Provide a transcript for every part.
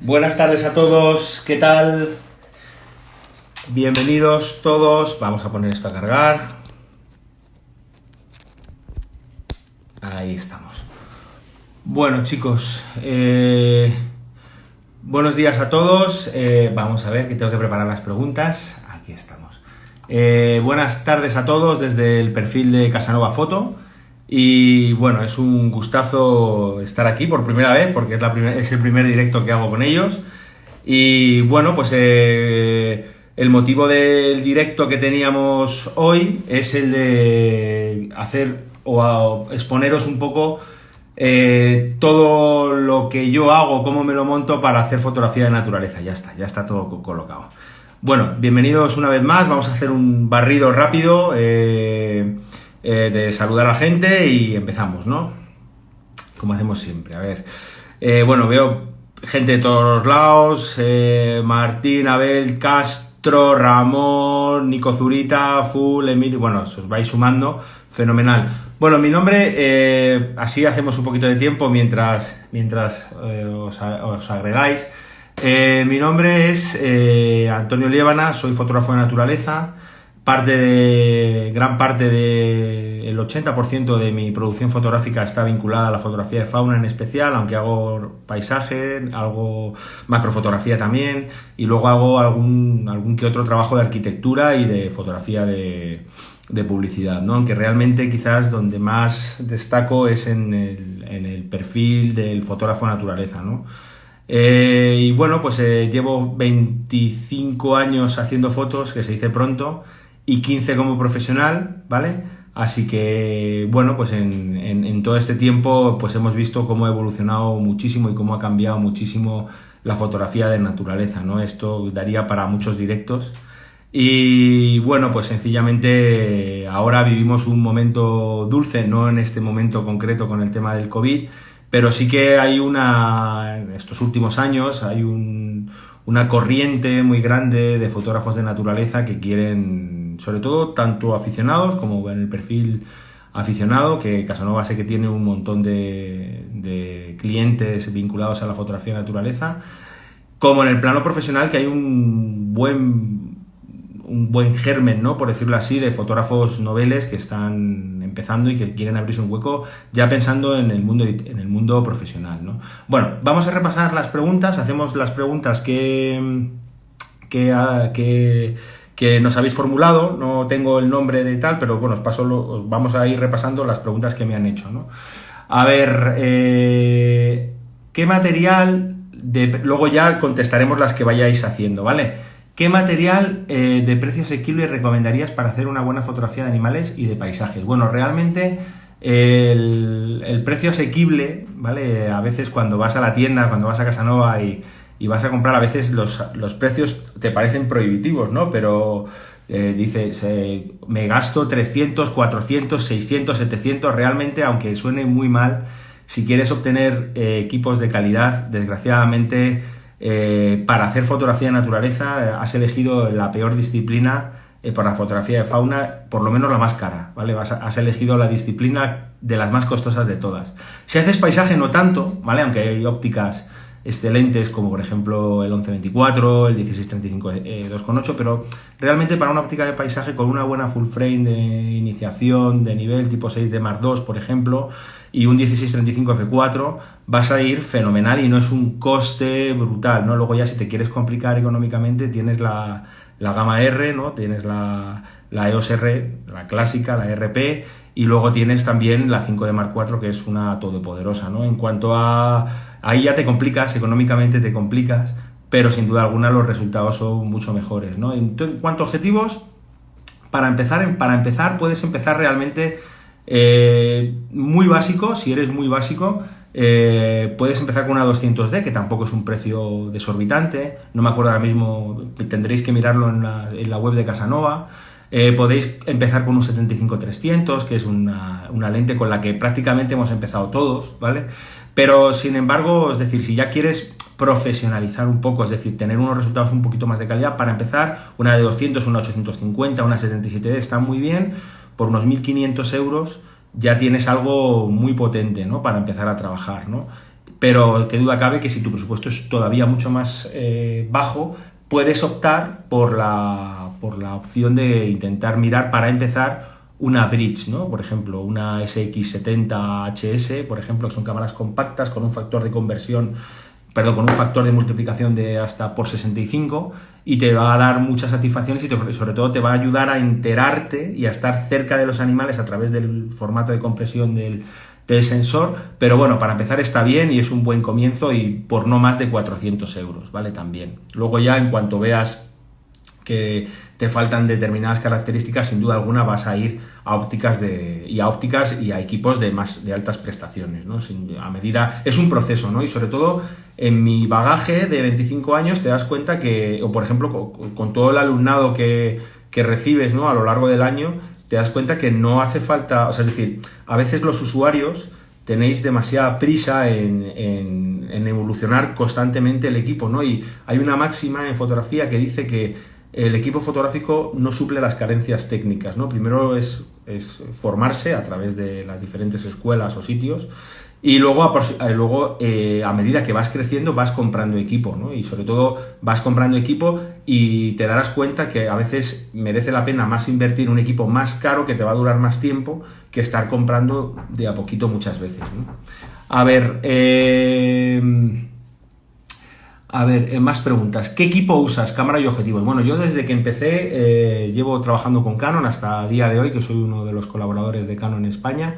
Buenas tardes a todos, ¿qué tal? Bienvenidos todos, vamos a poner esto a cargar. Ahí estamos. Bueno chicos, buenos días a todos, vamos a ver que tengo que preparar las preguntas, aquí estamos. Buenas tardes a todos desde el perfil de Casanova Foto. Y bueno, es un gustazo estar aquí por primera vez porque es el primer directo que hago con ellos. Y bueno, pues el motivo del directo que teníamos hoy es el de hacer o exponeros un poco todo lo que yo hago, cómo me lo monto para hacer fotografía de naturaleza. Ya está todo colocado. Bueno, bienvenidos una vez más, vamos a hacer un barrido rápido. De saludar a la gente y empezamos, ¿no? Como hacemos siempre, a ver. Bueno, veo gente de todos los lados, Martín, Abel, Castro, Ramón, Nico Zurita, Full, Emilio, bueno, os vais sumando, fenomenal. Bueno, mi nombre, así hacemos un poquito de tiempo mientras os agregáis. Mi nombre es Antonio Liébana, soy fotógrafo de naturaleza. Gran parte del 80% de mi producción fotográfica está vinculada a la fotografía de fauna en especial, aunque hago paisaje, hago macrofotografía también, y luego hago algún que otro trabajo de arquitectura y de fotografía de publicidad, ¿no? Aunque realmente quizás donde más destaco es en el perfil del fotógrafo naturaleza, ¿no? Y bueno, pues llevo 25 años haciendo fotos, que se dice pronto, y 15 como profesional, ¿vale? Así que, bueno, pues en todo este tiempo pues hemos visto cómo ha evolucionado muchísimo y cómo ha cambiado muchísimo la fotografía de naturaleza, ¿no? Esto daría para muchos directos. Y bueno, pues sencillamente ahora vivimos un momento dulce, no en este momento concreto con el tema del COVID, pero sí que hay en estos últimos años hay una corriente muy grande de fotógrafos de naturaleza que quieren, sobre todo, tanto aficionados como en el perfil aficionado, que Casanova sé que tiene un montón de clientes vinculados a la fotografía de naturaleza, como en el plano profesional, que hay un buen germen, ¿no? Por decirlo así, de fotógrafos noveles que están empezando y que quieren abrirse un hueco ya pensando en el mundo profesional, ¿no? Bueno, vamos a repasar las preguntas, hacemos las preguntas que nos habéis formulado, no tengo el nombre de tal, pero bueno, vamos a ir repasando las preguntas que me han hecho, ¿no? A ver, ¿qué material luego ya contestaremos las que vayáis haciendo, ¿vale? ¿Qué material de precio asequible recomendarías para hacer una buena fotografía de animales y de paisajes? Bueno, realmente el precio asequible, ¿vale? A veces cuando vas a la tienda, cuando vas a Casanova y vas a comprar, a veces los precios te parecen prohibitivos, ¿no? Pero dices, me gasto 300, 400, 600, 700, realmente, aunque suene muy mal, si quieres obtener equipos de calidad, desgraciadamente, para hacer fotografía de naturaleza has elegido la peor disciplina para fotografía de fauna, por lo menos la más cara, ¿vale? Has elegido la disciplina de las más costosas de todas. Si haces paisaje no tanto, ¿vale? Aunque hay ópticas excelentes como por ejemplo el 11-24, el 16-35 2.8, pero realmente para una óptica de paisaje con una buena full frame de iniciación de nivel tipo 6 de Mark II, por ejemplo, y un 16-35 f4 vas a ir fenomenal y no es un coste brutal, ¿no? Luego ya si te quieres complicar económicamente tienes la gama R, ¿no? Tienes la EOS R, la clásica, la RP, y luego tienes también la 5 de Mark IV, que es una todopoderosa, ¿no? En cuanto a... ahí ya te complicas, económicamente te complicas, pero sin duda alguna los resultados son mucho mejores, ¿no? En cuanto a objetivos, para empezar puedes empezar realmente muy básico. Si eres muy básico, puedes empezar con una 200D, que tampoco es un precio desorbitante, no me acuerdo ahora mismo, tendréis que mirarlo en la web de Casanova. Podéis empezar con un 75-300, que es una lente con la que prácticamente hemos empezado todos, ¿vale? Pero sin embargo, es decir, si ya quieres profesionalizar un poco, es decir, tener unos resultados un poquito más de calidad, para empezar, una de 200, una 850, una 77D está muy bien, por unos 1.500 euros ya tienes algo muy potente, ¿no? Para empezar a trabajar, ¿no? pero qué duda cabe que si tu presupuesto es todavía mucho más bajo, puedes optar por la opción de intentar mirar para empezar una bridge, ¿no? Por ejemplo, una SX70HS, por ejemplo, que son cámaras compactas con un factor de conversión, perdón, con un factor de multiplicación de hasta por 65, y te va a dar muchas satisfacciones y sobre todo te va a ayudar a enterarte y a estar cerca de los animales a través del formato de compresión del sensor, pero bueno, para empezar está bien y es un buen comienzo y por no más de 400 euros, ¿vale? También. Luego ya en cuanto veas que te faltan determinadas características, sin duda alguna vas a ir a ópticas y a equipos de altas prestaciones, ¿no? A medida, es un proceso, ¿no? Y sobre todo en mi bagaje de 25 años te das cuenta que, o por ejemplo, con todo el alumnado que recibes, ¿no? A lo largo del año, te das cuenta que no hace falta, o sea, es decir, a veces los usuarios tenéis demasiada prisa en evolucionar constantemente el equipo, ¿no? Y hay una máxima en fotografía que dice que el equipo fotográfico no suple las carencias técnicas, ¿no? Primero es formarse a través de las diferentes escuelas o sitios y luego a medida que vas creciendo vas comprando equipo, ¿no? Y sobre todo vas comprando equipo y te darás cuenta que a veces merece la pena más invertir en un equipo más caro que te va a durar más tiempo que estar comprando de a poquito muchas veces, ¿no? A ver, más preguntas. ¿Qué equipo usas? Cámara y objetivos. Bueno, yo desde que empecé llevo trabajando con Canon hasta el día de hoy, que soy uno de los colaboradores de Canon en España,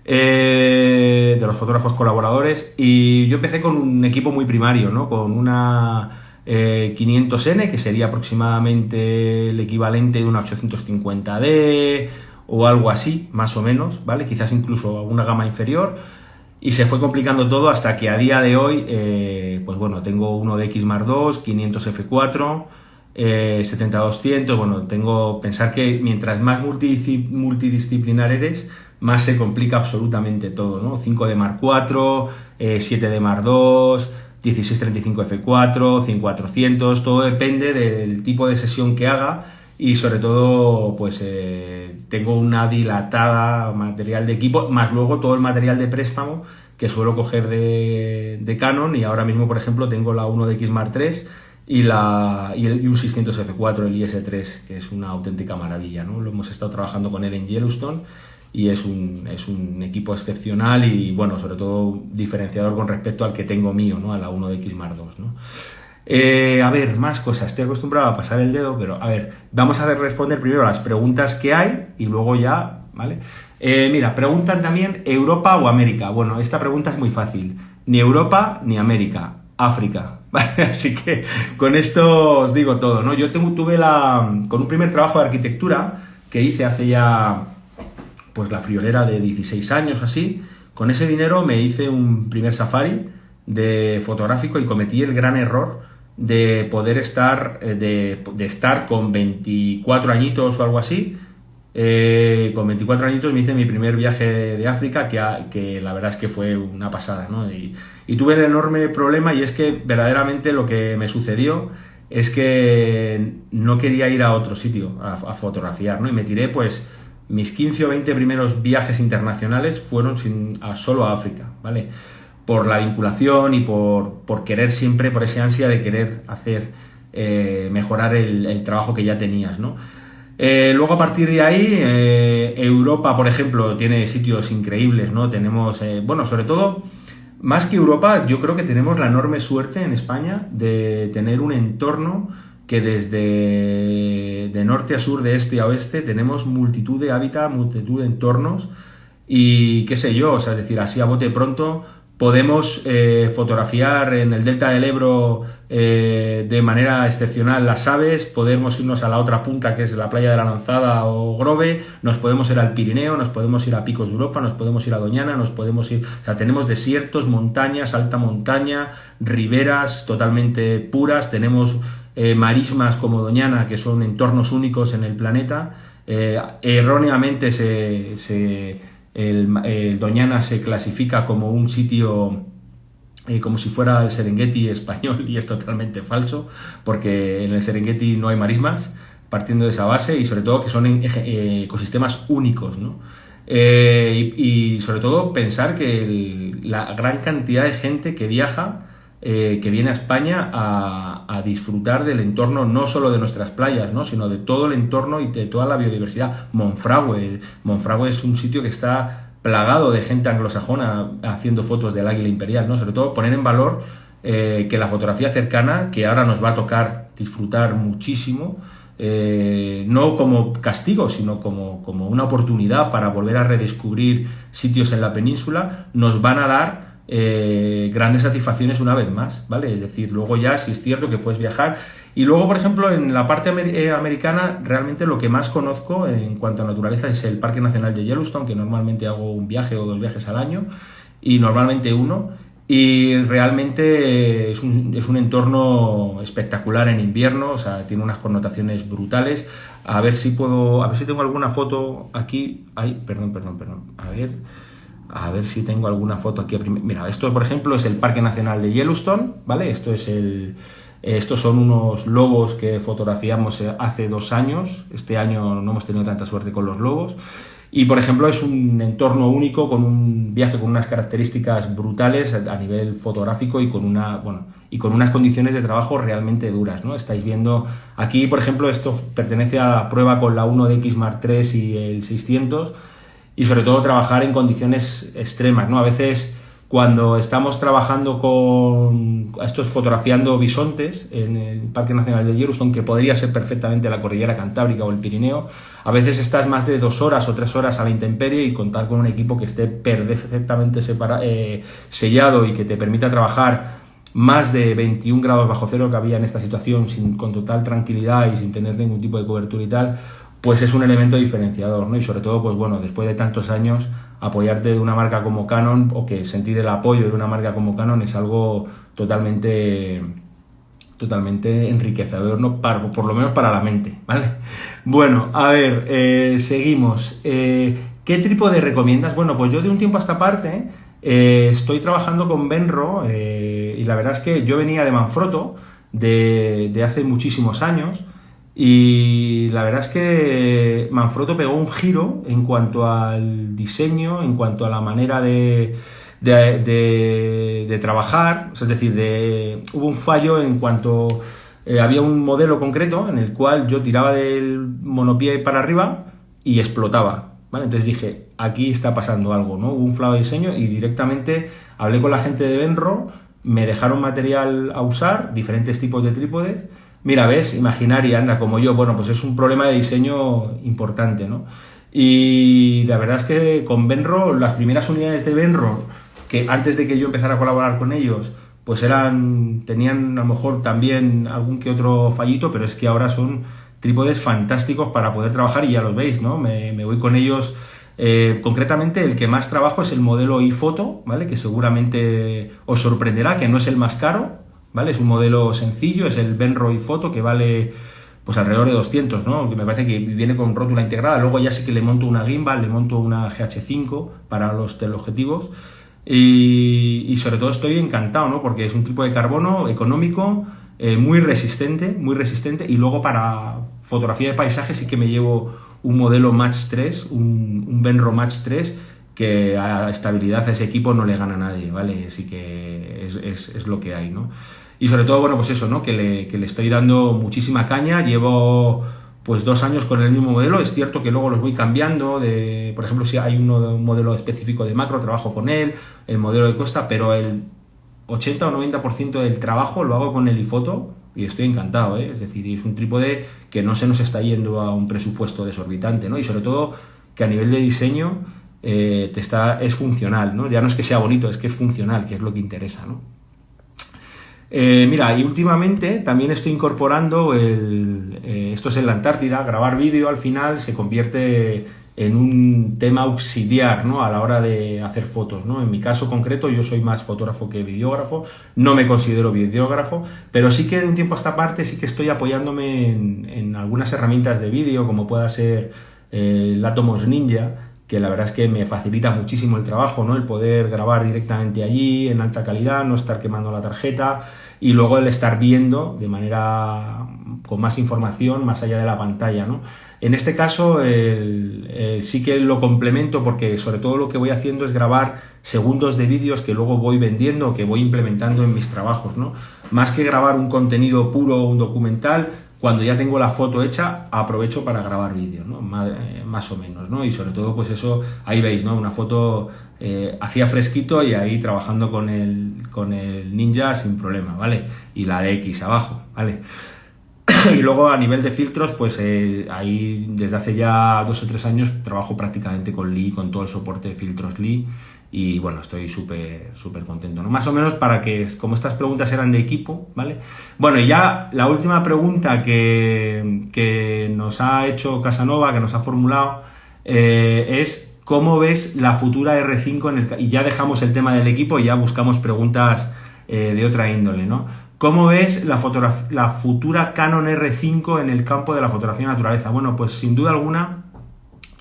de los fotógrafos colaboradores, y yo empecé con un equipo muy primario, ¿no? Con una 500N, que sería aproximadamente el equivalente de una 850D o algo así, más o menos, ¿vale? Quizás incluso alguna gama inferior. Y se fue complicando todo hasta que a día de hoy, pues bueno, tengo uno de X Mark II, 500 F4, 70-200, bueno, pensar que mientras más multidisciplinar eres, más se complica absolutamente todo, ¿no? 5 de Mark IV, 7 de Mark II, 16-35 F4, 5400, todo depende del tipo de sesión que haga. Y sobre todo, pues tengo una dilatada material de equipo, más luego todo el material de préstamo que suelo coger de Canon, y ahora mismo, por ejemplo, tengo la 1DX Mark III y un 600 F4, el IS-3, que es una auténtica maravilla, ¿no? Lo hemos estado trabajando con él en Yellowstone y es un equipo excepcional y, bueno, sobre todo diferenciador con respecto al que tengo mío, ¿no? A la 1DX Mark II, ¿no? A ver, más cosas. Estoy acostumbrado a pasar el dedo, pero a ver, vamos a responder primero las preguntas que hay y luego ya, ¿vale? Mira, preguntan también ¿Europa o América? Bueno, esta pregunta es muy fácil. Ni Europa ni América, África. ¿Vale? Así que con esto os digo todo, ¿no? Yo tuve con un primer trabajo de arquitectura que hice hace ya, pues la friolera de 16 años así. Con ese dinero me hice un primer safari de fotográfico y cometí el gran error de poder estar con 24 añitos o algo así. Con 24 añitos me hice mi primer viaje de África, que la verdad es que fue una pasada, ¿no? Y tuve el enorme problema, y es que verdaderamente lo que me sucedió es que no quería ir a otro sitio a fotografiar, ¿no? Y me tiré, pues, mis 15 o 20 primeros viajes internacionales fueron solo a África, ¿vale? Por la vinculación y por querer siempre, por esa ansia de querer hacer mejorar el trabajo que ya tenías, ¿no? Luego a partir de ahí, Europa, por ejemplo, tiene sitios increíbles, ¿no? Tenemos, bueno, sobre todo, más que Europa, yo creo que tenemos la enorme suerte en España de tener un entorno que desde de norte a sur, de este a oeste, tenemos multitud de hábitats, multitud de entornos y qué sé yo, o sea, es decir, así a bote pronto podemos fotografiar en el delta del Ebro de manera excepcional las aves, podemos irnos a la otra punta que es la playa de la Lanzada o Grove, nos podemos ir al Pirineo, nos podemos ir a Picos de Europa, nos podemos ir a Doñana, nos podemos ir... O sea, tenemos desiertos, montañas, alta montaña, riberas totalmente puras, tenemos marismas como Doñana, que son entornos únicos en el planeta. Erróneamente el Doñana se clasifica como un sitio como si fuera el Serengeti español, y es totalmente falso, porque en el Serengeti no hay marismas, partiendo de esa base, y sobre todo que son ecosistemas únicos, ¿no? Y sobre todo pensar que la gran cantidad de gente que viaja, que viene a España a disfrutar del entorno, no solo de nuestras playas, ¿no? Sino de todo el entorno y de toda la biodiversidad. Monfragüe es un sitio que está plagado de gente anglosajona haciendo fotos del águila imperial, ¿no? Sobre todo poner en valor que la fotografía cercana, que ahora nos va a tocar disfrutar muchísimo, no como castigo, sino como una oportunidad para volver a redescubrir sitios en la península, nos van a dar grandes satisfacciones una vez más, ¿vale? Es decir, luego ya sí es cierto que puedes viajar. Y luego, por ejemplo, en la parte americana, realmente lo que más conozco en cuanto a naturaleza es el Parque Nacional de Yellowstone, que normalmente hago un viaje o 2 viajes al año, y normalmente uno. Y realmente es un entorno espectacular en invierno, o sea, tiene unas connotaciones brutales. A ver si tengo alguna foto aquí. Ay, perdón. A ver si tengo alguna foto aquí. Mira, esto, por ejemplo, es el Parque Nacional de Yellowstone, ¿vale? Estos son unos lobos que fotografiamos hace 2 años. Este año no hemos tenido tanta suerte con los lobos. Y, por ejemplo, es un entorno único, con un viaje con unas características brutales a nivel fotográfico y con unas condiciones de trabajo realmente duras, ¿no? Estáis viendo aquí, por ejemplo, esto pertenece a la prueba con la 1DX Mark III y el 600, y sobre todo trabajar en condiciones extremas, ¿no? A veces cuando estamos trabajando fotografiando bisontes en el Parque Nacional de Yellowstone, que podría ser perfectamente la Cordillera Cantábrica o el Pirineo, a veces estás más de 2 horas o 3 horas a la intemperie, y contar con un equipo que esté perfectamente sellado y que te permita trabajar más de 21 grados bajo cero, que había en esta situación, con total tranquilidad y sin tener ningún tipo de cobertura y tal, pues es un elemento diferenciador, ¿no? Y sobre todo, pues bueno, después de tantos años, apoyarte de una marca como Canon, o que sentir el apoyo de una marca como Canon, es algo totalmente enriquecedor, ¿no? Por lo menos para la mente, ¿vale? Bueno, a ver, seguimos. ¿Qué trípode recomiendas? Bueno, pues yo de un tiempo a esta parte estoy trabajando con Benro, y la verdad es que yo venía de Manfrotto de hace muchísimos años, y la verdad es que Manfrotto pegó un giro en cuanto al diseño, en cuanto a la manera de trabajar, es decir, hubo un fallo en cuanto había un modelo concreto en el cual yo tiraba del monopié para arriba y explotaba, ¿vale? Entonces dije, aquí está pasando algo, ¿no? Hubo un fallo de diseño, y directamente hablé con la gente de Benro, me dejaron material a usar, diferentes tipos de trípodes. Mira, ves, Imaginary anda como yo. Bueno, pues es un problema de diseño importante, ¿no? Y la verdad es que con Benro, las primeras unidades de Benro, que antes de que yo empezara a colaborar con ellos, pues tenían a lo mejor también algún que otro fallito, pero es que ahora son trípodes fantásticos para poder trabajar, y ya los veis, ¿no? Me voy con ellos. Concretamente, el que más trabajo es el modelo iPhoto, ¿vale? Que seguramente os sorprenderá, que no es el más caro, ¿vale? Es un modelo sencillo, es el Benro iPhoto, que vale pues alrededor de 200, ¿no? Que me parece que viene con rótula integrada. Luego ya sí que le monto una gimbal, le monto una GH5 para los teleobjetivos, y sobre todo estoy encantado, ¿no? Porque es un tipo de carbono económico, muy resistente, y luego para fotografía de paisaje sí que me llevo un modelo Match 3, un Benro Match 3, que a estabilidad a ese equipo no le gana a nadie, ¿vale? Así que es lo que hay, ¿no? Y sobre todo, bueno, pues eso, ¿no? Que le estoy dando muchísima caña. Llevo pues 2 años con el mismo modelo. Es cierto que luego los voy cambiando. Por ejemplo, si hay un modelo específico de macro, trabajo con él, el modelo de costa, pero el 80 o 90% del trabajo lo hago con el iPhoto, y estoy encantado, ¿eh? Es decir, es un trípode que no se nos está yendo a un presupuesto desorbitante, ¿no? Y sobre todo que a nivel de diseño es funcional, ¿no? Ya no es que sea bonito, es que es funcional, que es lo que interesa, ¿no? Mira, y últimamente también estoy incorporando esto es en la Antártida, grabar vídeo al final se convierte en un tema auxiliar, ¿no? A la hora de hacer fotos, ¿no? En mi caso concreto, yo soy más fotógrafo que videógrafo, no me considero videógrafo, pero sí que de un tiempo a esta parte sí que estoy apoyándome en algunas herramientas de vídeo, como pueda ser el Atomos Ninja, que la verdad es que me facilita muchísimo el trabajo, ¿no? El poder grabar directamente allí, en alta calidad, no estar quemando la tarjeta, y luego el estar viendo de manera con más información más allá de la pantalla, ¿no? En este caso sí que lo complemento porque sobre todo lo que voy haciendo es grabar segundos de vídeos que luego voy vendiendo, que voy implementando en mis trabajos, ¿no? Más que grabar un contenido puro, un documental, cuando ya tengo la foto hecha, aprovecho para grabar vídeos, ¿no? Más o menos, ¿no? Y sobre todo, pues eso, ahí veis, ¿no? Una foto hacía fresquito y ahí trabajando con el Ninja sin problema, ¿vale? Y la de X abajo, ¿vale? Y luego a nivel de filtros, pues ahí desde hace ya 2 o 3 años trabajo prácticamente con Lee, con todo el soporte de filtros Lee, y bueno, estoy súper contento, ¿no? Más o menos para que, como estas preguntas eran de equipo, ¿vale? Bueno, y ya la última pregunta que nos ha hecho Casanova, que nos ha formulado, es ¿cómo ves la futura R5 y ya dejamos el tema del equipo y ya buscamos preguntas de otra índole, ¿no? ¿Cómo ves la futura Canon R5 en el campo de la fotografía de naturaleza? Bueno, pues sin duda alguna,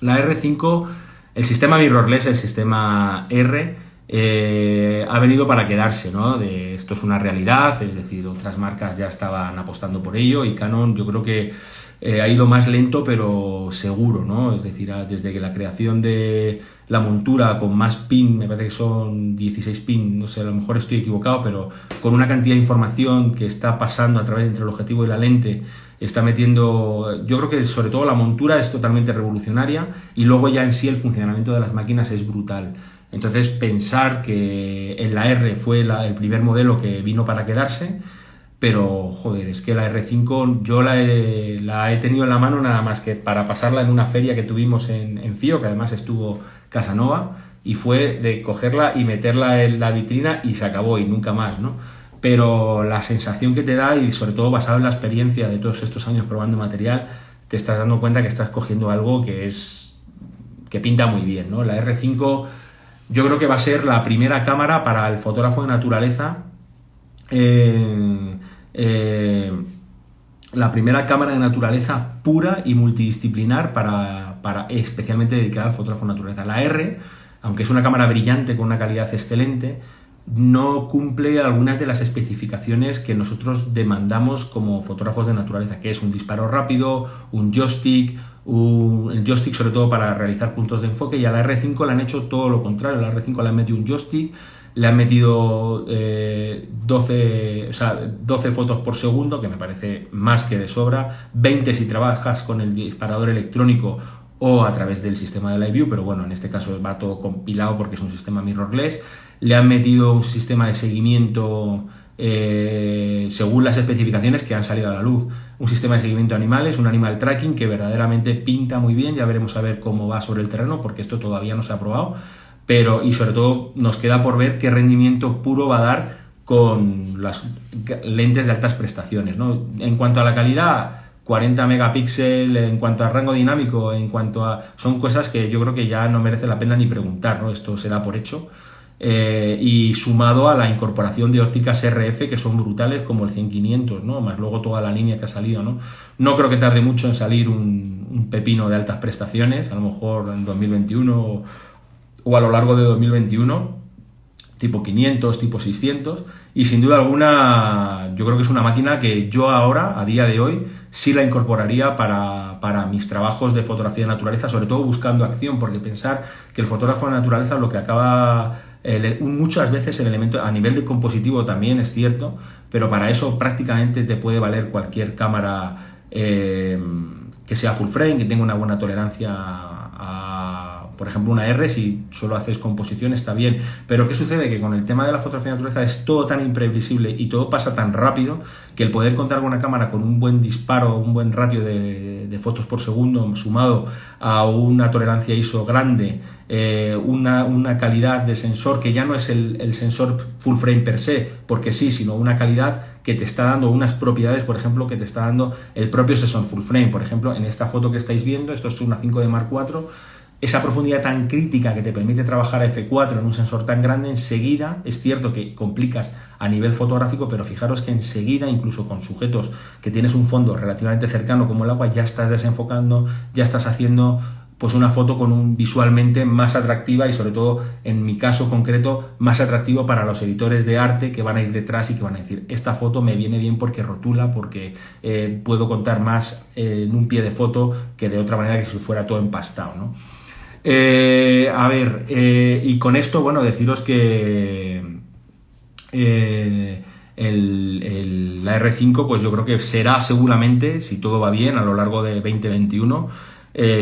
la R5, el sistema mirrorless, el sistema R, ha venido para quedarse, ¿no? Esto es una realidad, es decir, otras marcas ya estaban apostando por ello y Canon yo creo que ha ido más lento pero seguro, ¿no? Es decir, desde que la creación de la montura con más pin, me parece que son 16 pin, no sé, a lo mejor estoy equivocado, pero con una cantidad de información que está pasando a través entre el objetivo y la lente, está metiendo, yo creo que sobre todo la montura es totalmente revolucionaria y luego ya en sí el funcionamiento de las máquinas es brutal. Entonces pensar que en la R fue el primer modelo que vino para quedarse, pero joder, es que la R5 yo la he tenido en la mano nada más que para pasarla en una feria que tuvimos en FIO, que además estuvo Casanova, y fue de cogerla y meterla en la vitrina y se acabó y nunca más, ¿no? Pero la sensación que te da, y sobre todo basado en la experiencia de todos estos años probando material, te estás dando cuenta que estás cogiendo algo que pinta muy bien, ¿no? La R5 yo creo que va a ser la primera cámara para el fotógrafo de naturaleza, la primera cámara de naturaleza pura y multidisciplinar para especialmente dedicada al fotógrafo de naturaleza. La R, aunque es una cámara brillante con una calidad excelente, no cumple algunas de las especificaciones que nosotros demandamos como fotógrafos de naturaleza, que es un disparo rápido, un joystick, el joystick sobre todo para realizar puntos de enfoque, y a la R5 le han hecho todo lo contrario. A la R5 le han metido un joystick, le han metido 12 fotos por segundo, que me parece más que de sobra, 20 si trabajas con el disparador electrónico o a través del sistema de Live View, pero bueno, en este caso va todo compilado porque es un sistema mirrorless. Le han metido un sistema de seguimiento según las especificaciones que han salido a la luz, un sistema de seguimiento de animales, un animal tracking que verdaderamente pinta muy bien. Ya veremos a ver cómo va sobre el terreno porque esto todavía no se ha probado, y sobre todo nos queda por ver qué rendimiento puro va a dar con las lentes de altas prestaciones, ¿no? En cuanto a la calidad, 40 megapíxeles, en cuanto a rango dinámico, son cosas que yo creo que ya no merece la pena ni preguntar, ¿no? Esto se da por hecho. Y sumado a la incorporación de ópticas RF que son brutales, como el 100-500, ¿no? Más luego toda la línea que ha salido, ¿no? No creo que tarde mucho en salir un pepino de altas prestaciones, a lo mejor en 2021 o a lo largo de 2021, tipo 500, tipo 600, y sin duda alguna yo creo que es una máquina que yo ahora, a día de hoy, sí la incorporaría para mis trabajos de fotografía de naturaleza, sobre todo buscando acción, porque pensar que el fotógrafo de naturaleza lo que acaba muchas veces el elemento a nivel de compositivo también es cierto, pero para eso prácticamente te puede valer cualquier cámara que sea full frame, que tenga una buena tolerancia por ejemplo, una R, si solo haces composición está bien, pero ¿qué sucede? Que con el tema de la fotografía de naturaleza es todo tan imprevisible y todo pasa tan rápido que el poder contar con una cámara con un buen disparo, un buen ratio de fotos por segundo sumado a una tolerancia ISO grande, una calidad de sensor que ya no es el sensor full frame per se, porque sí, sino una calidad que te está dando unas propiedades, por ejemplo, que te está dando el propio sensor full frame. Por ejemplo, en esta foto que estáis viendo, esto es una 5D Mark IV, esa profundidad tan crítica que te permite trabajar a F4 en un sensor tan grande, enseguida, es cierto que complicas a nivel fotográfico, pero fijaros que enseguida, incluso con sujetos que tienes un fondo relativamente cercano como el agua, ya estás desenfocando, ya estás haciendo pues una foto con un visualmente más atractiva y sobre todo, en mi caso concreto, más atractivo para los editores de arte que van a ir detrás y que van a decir, esta foto me viene bien porque rotula, porque puedo contar más en un pie de foto que de otra manera que si fuera todo empastado, ¿no? Y con esto, bueno, deciros que la R5, pues yo creo que será seguramente, si todo va bien a lo largo de 2021,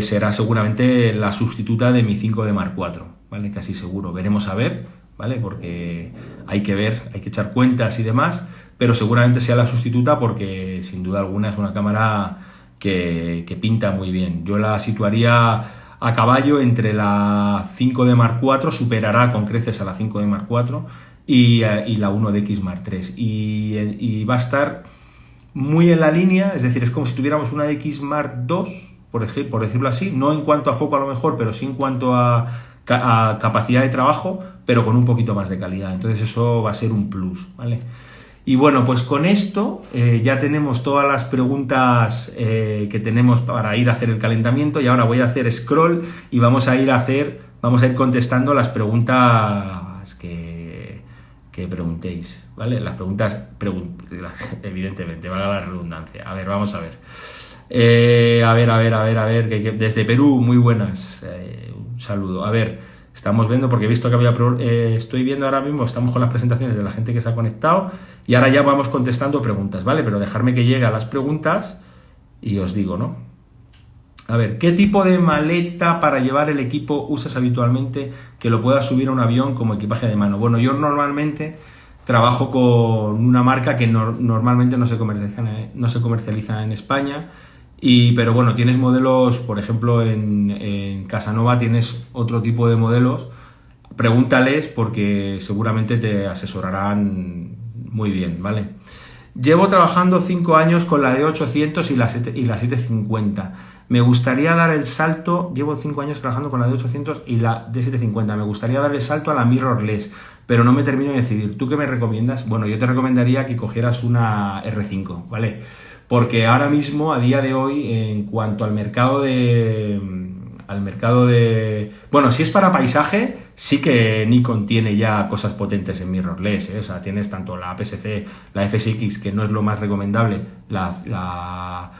será seguramente la sustituta de mi 5D Mark IV, ¿vale? Casi seguro, veremos a ver, ¿vale? Porque hay que ver, hay que echar cuentas y demás, pero seguramente sea la sustituta porque sin duda alguna es una cámara que pinta muy bien. Yo la situaría a caballo entre la 5D Mark IV, superará con creces a la 5D Mark IV, y la 1DX Mark III, y va a estar muy en la línea, es decir, es como si tuviéramos una DX Mark II, por decirlo así, no en cuanto a foco a lo mejor, pero sí en cuanto a capacidad de trabajo, pero con un poquito más de calidad. Entonces eso va a ser un plus, ¿vale? Y bueno, pues con esto ya tenemos todas las preguntas que tenemos para ir a hacer el calentamiento, y ahora voy a hacer scroll y vamos a ir contestando las preguntas que preguntéis, ¿vale? Las preguntas, evidentemente, valga la redundancia. A ver, vamos a ver. Que desde Perú, muy buenas. Un saludo. A ver, estamos viendo, porque he visto que estoy viendo ahora mismo, estamos con las presentaciones de la gente que se ha conectado, y ahora ya vamos contestando preguntas, ¿vale? Pero dejarme que llegue a las preguntas y os digo, ¿no? A ver, ¿qué tipo de maleta para llevar el equipo usas habitualmente que lo puedas subir a un avión como equipaje de mano? Bueno, yo normalmente trabajo con una marca que normalmente no se comercializa en España, pero bueno, tienes modelos, por ejemplo, en Casanova tienes otro tipo de modelos. Pregúntales porque seguramente te asesorarán muy bien, ¿vale? Llevo trabajando 5 años con la D800 y la 750. Me gustaría dar el salto, llevo 5 años trabajando con la D800 y la D750. Me gustaría dar el salto a la mirrorless, pero no me termino de decidir. ¿Tú qué me recomiendas? Bueno, yo te recomendaría que cogieras una R5, ¿vale? Porque ahora mismo, a día de hoy, en cuanto al mercado de... Bueno, si es para paisaje, sí que Nikon tiene ya cosas potentes en mirrorless, ¿eh? O sea, tienes tanto la APS-C, la FSX, que no es lo más recomendable, la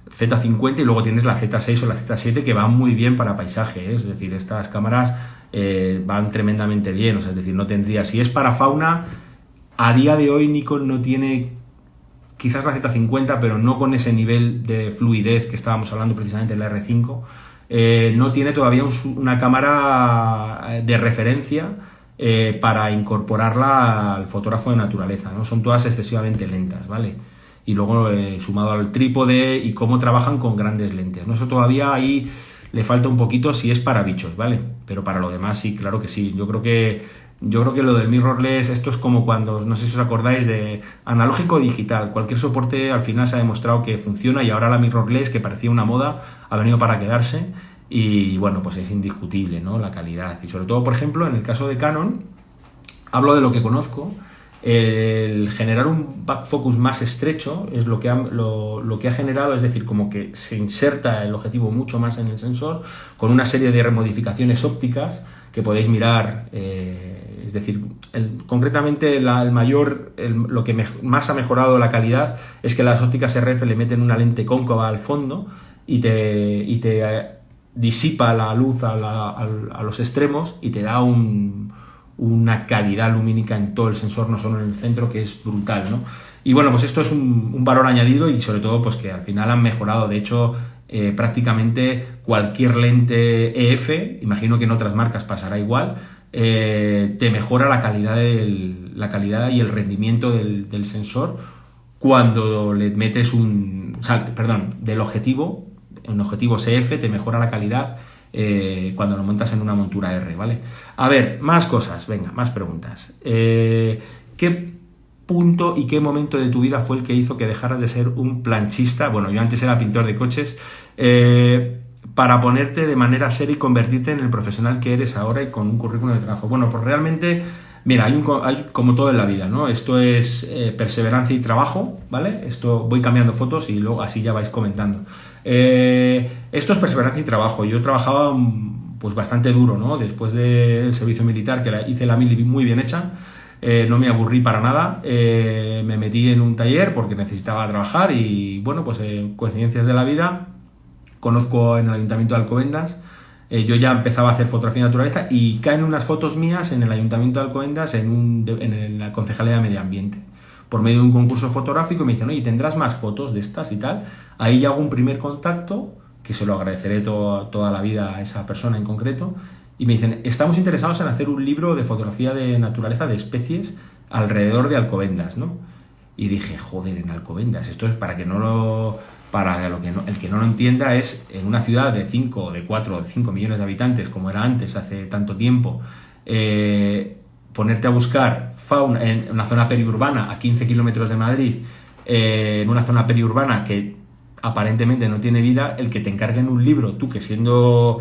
Z50, y luego tienes la Z6 o la Z7 que van muy bien para paisaje, ¿eh? Es decir, estas cámaras van tremendamente bien, o sea, es decir, no tendría... Si es para fauna, a día de hoy Nikon no tiene... Quizás la Z50, pero no con ese nivel de fluidez que estábamos hablando precisamente en la R5. No tiene todavía una cámara de referencia para incorporarla al fotógrafo de naturaleza, ¿no? Son todas excesivamente lentas, ¿vale? Y luego sumado al trípode y cómo trabajan con grandes lentes, ¿no? Eso todavía ahí le falta un poquito si es para bichos, ¿vale? Pero para lo demás sí, claro que sí. Yo creo que lo del mirrorless, esto es como cuando, no sé si os acordáis, de analógico digital. Cualquier soporte al final se ha demostrado que funciona, y ahora la mirrorless, que parecía una moda, ha venido para quedarse, y bueno, pues es indiscutible, ¿no? La calidad. Y sobre todo, por ejemplo, en el caso de Canon, hablo de lo que conozco, el generar un backfocus más estrecho es lo que ha generado, es decir, como que se inserta el objetivo mucho más en el sensor, con una serie de remodificaciones ópticas que podéis mirar, es decir, concretamente lo que más ha mejorado la calidad es que las ópticas RF le meten una lente cóncava al fondo y te disipa la luz a los extremos y te da una calidad lumínica en todo el sensor, no solo en el centro, que es brutal, ¿no? Y bueno, pues esto es un valor añadido, y sobre todo pues que al final han mejorado. De hecho, prácticamente cualquier lente EF, imagino que en otras marcas pasará igual, te mejora la calidad y el rendimiento del sensor cuando le metes del objetivo. En objetivos EF te mejora la calidad cuando lo montas en una montura R, ¿vale? A ver, más cosas, venga, más preguntas. ¿Qué punto y qué momento de tu vida fue el que hizo que dejaras de ser un planchista? Bueno, yo antes era pintor de coches, para ponerte de manera seria y convertirte en el profesional que eres ahora y con un currículum de trabajo. Bueno, pues realmente Mira, hay como todo en la vida, ¿no? Esto es perseverancia y trabajo, ¿vale? Esto voy cambiando fotos y luego así ya vais comentando. Esto es perseverancia y trabajo. Yo trabajaba pues bastante duro, ¿no? Después del servicio militar, que hice la mili muy bien hecha, no me aburrí para nada, me metí en un taller porque necesitaba trabajar y, bueno, pues coincidencias de la vida, conozco en el Ayuntamiento de Alcobendas. Yo ya empezaba a hacer fotografía de naturaleza y caen unas fotos mías en el Ayuntamiento de Alcobendas en la Concejalía de Medio Ambiente. Por medio de un concurso fotográfico me dicen, oye, ¿tendrás más fotos de estas y tal? Ahí ya hago un primer contacto, que se lo agradeceré toda la vida a esa persona en concreto, y me dicen, estamos interesados en hacer un libro de fotografía de naturaleza de especies alrededor de Alcobendas, ¿no? Y dije, joder, en Alcobendas, esto es el que no lo entienda, es en una ciudad de 5, de 4, de 5 millones de habitantes, como era antes, hace tanto tiempo, ponerte a buscar fauna en una zona periurbana a 15 kilómetros de Madrid, en una zona periurbana que aparentemente no tiene vida, el que te encarguen un libro, tú que siendo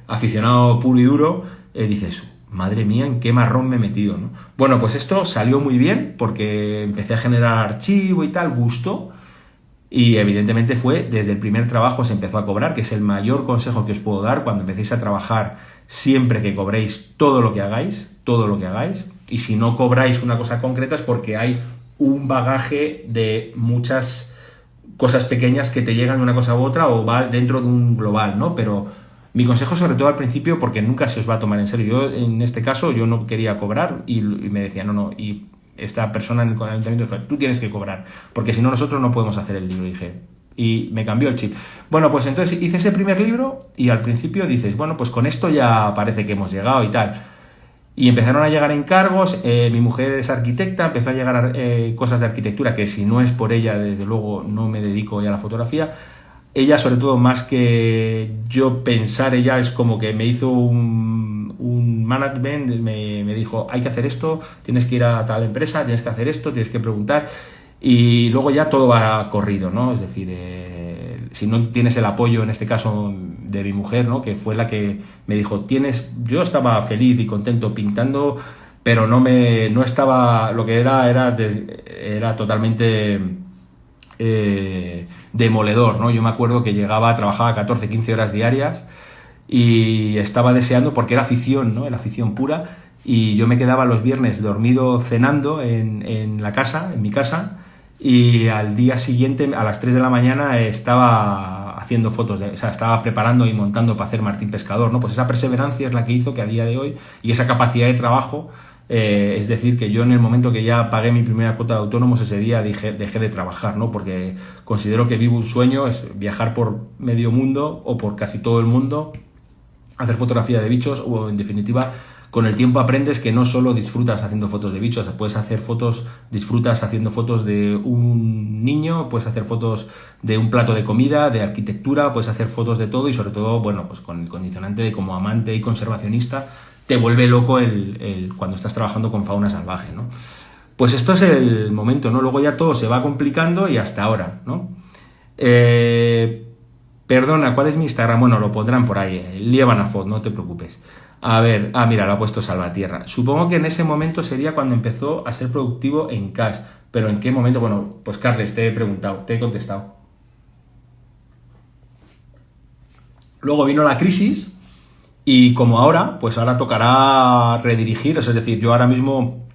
aficionado puro y duro, dices, madre mía, en qué marrón me he metido, ¿no? Bueno, pues esto salió muy bien porque empecé a generar archivo y tal, gustó. Y evidentemente desde el primer trabajo se empezó a cobrar, que es el mayor consejo que os puedo dar cuando empecéis a trabajar, siempre que cobréis todo lo que hagáis, y si no cobráis una cosa concreta es porque hay un bagaje de muchas cosas pequeñas que te llegan de una cosa u otra o va dentro de un global, ¿no? Pero mi consejo sobre todo al principio, porque nunca se os va a tomar en serio. Yo en este caso yo no quería cobrar y me decía no, y esta persona en el ayuntamiento dijo, tú tienes que cobrar, porque si no nosotros no podemos hacer el libro, dije. Y me cambió el chip. Bueno, pues entonces hice ese primer libro y al principio dices, bueno, pues con esto ya parece que hemos llegado y tal. Y empezaron a llegar encargos, mi mujer es arquitecta, empezó a llegar cosas de arquitectura, que si no es por ella, desde luego no me dedico ya a la fotografía. Ella, sobre todo, más que yo pensar, ella es como que me hizo un management, me dijo, hay que hacer esto, tienes que ir a tal empresa, tienes que hacer esto, tienes que preguntar, y luego ya todo va corrido, ¿no? Es decir, si no tienes el apoyo, en este caso, de mi mujer, ¿no? Que fue la que me dijo, yo estaba feliz y contento pintando, pero no estaba, lo que era totalmente demoledor, ¿no? Yo me acuerdo que trabajaba 14, 15 horas diarias y estaba deseando, porque era afición, ¿no? Era afición pura, y yo me quedaba los viernes dormido cenando en mi casa, y al día siguiente, a las 3 de la mañana, estaba haciendo fotos, estaba preparando y montando para hacer Martín Pescador, ¿no? Pues esa perseverancia es la que hizo que a día de hoy, y esa capacidad de trabajo, es decir, que yo en el momento que ya pagué mi primera cuota de autónomos, ese día dejé de trabajar, ¿no? Porque considero que vivo un sueño, es viajar por medio mundo o por casi todo el mundo, hacer fotografía de bichos, o en definitiva, con el tiempo aprendes que no solo disfrutas haciendo fotos de bichos, disfrutas haciendo fotos de un niño, puedes hacer fotos de un plato de comida, de arquitectura, puedes hacer fotos de todo, y sobre todo, bueno, pues con el condicionante de como amante y conservacionista, te vuelve loco cuando estás trabajando con fauna salvaje, ¿no? Pues esto es el momento, ¿no? Luego ya todo se va complicando y hasta ahora, ¿no? Perdona, ¿cuál es mi Instagram? Bueno, lo pondrán por ahí, Liebanafot, no te preocupes. A ver, mira, lo ha puesto Salvatierra. Supongo que en ese momento sería cuando empezó a ser productivo en Cash, pero ¿en qué momento? Bueno, pues Carles, te he contestado. Luego vino la crisis, y como ahora, pues ahora tocará redirigir, es decir, yo ahora mismo,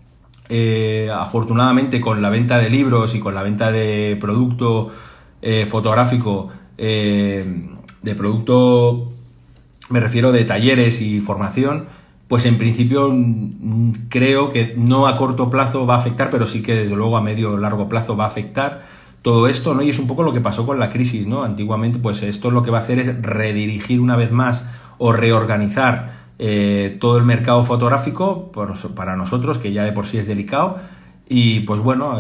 afortunadamente, con la venta de libros y con la venta de producto fotográfico, de producto, me refiero de talleres y formación, pues en principio creo que no a corto plazo va a afectar, pero sí que desde luego a medio o largo plazo va a afectar todo esto, ¿no? Y es un poco lo que pasó con la crisis, ¿no? Antiguamente, pues esto lo que va a hacer es redirigir una vez más o reorganizar todo el mercado fotográfico para nosotros, que ya de por sí es delicado. Y pues bueno,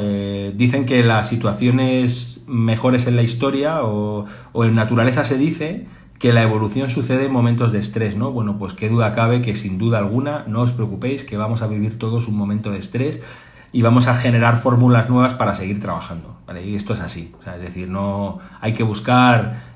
dicen que las situaciones mejores en la historia o en naturaleza se dice que la evolución sucede en momentos de estrés, ¿no? Bueno, pues qué duda cabe que sin duda alguna, no os preocupéis, que vamos a vivir todos un momento de estrés. y vamos a generar fórmulas nuevas para seguir trabajando, ¿vale? Y esto es así, o sea, es decir, no hay que buscar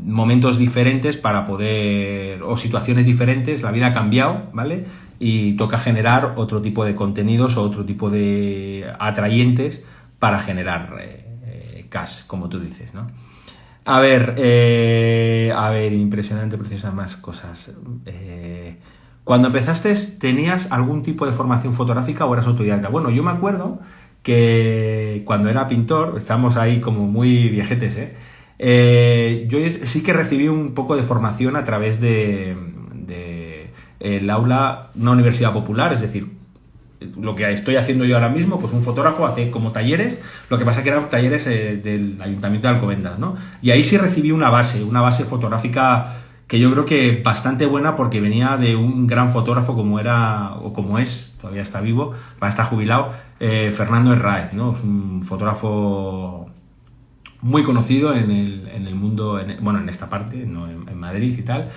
momentos diferentes para poder, o situaciones diferentes, la vida ha cambiado, ¿vale? Y toca generar otro tipo de contenidos o otro tipo de atrayentes para generar cash, como tú dices, ¿no? A ver, impresionante, preciosa, más cosas. Cuando empezaste, ¿tenías algún tipo de formación fotográfica o eras autodidacta? Bueno, yo me acuerdo que cuando era pintor, estamos ahí como muy viejetes, yo sí que recibí un poco de formación a través de el aula, una universidad popular, es decir, lo que estoy haciendo yo ahora mismo, pues un fotógrafo hace como talleres, lo que pasa que eran talleres del Ayuntamiento de Alcobendas, ¿no? Y ahí sí recibí una base fotográfica que yo creo que bastante buena porque venía de un gran fotógrafo como era, o como es, todavía está vivo, está jubilado, Fernando Herráez, ¿no? Es un fotógrafo muy conocido en el mundo, en esta parte, ¿no? En Madrid y tal.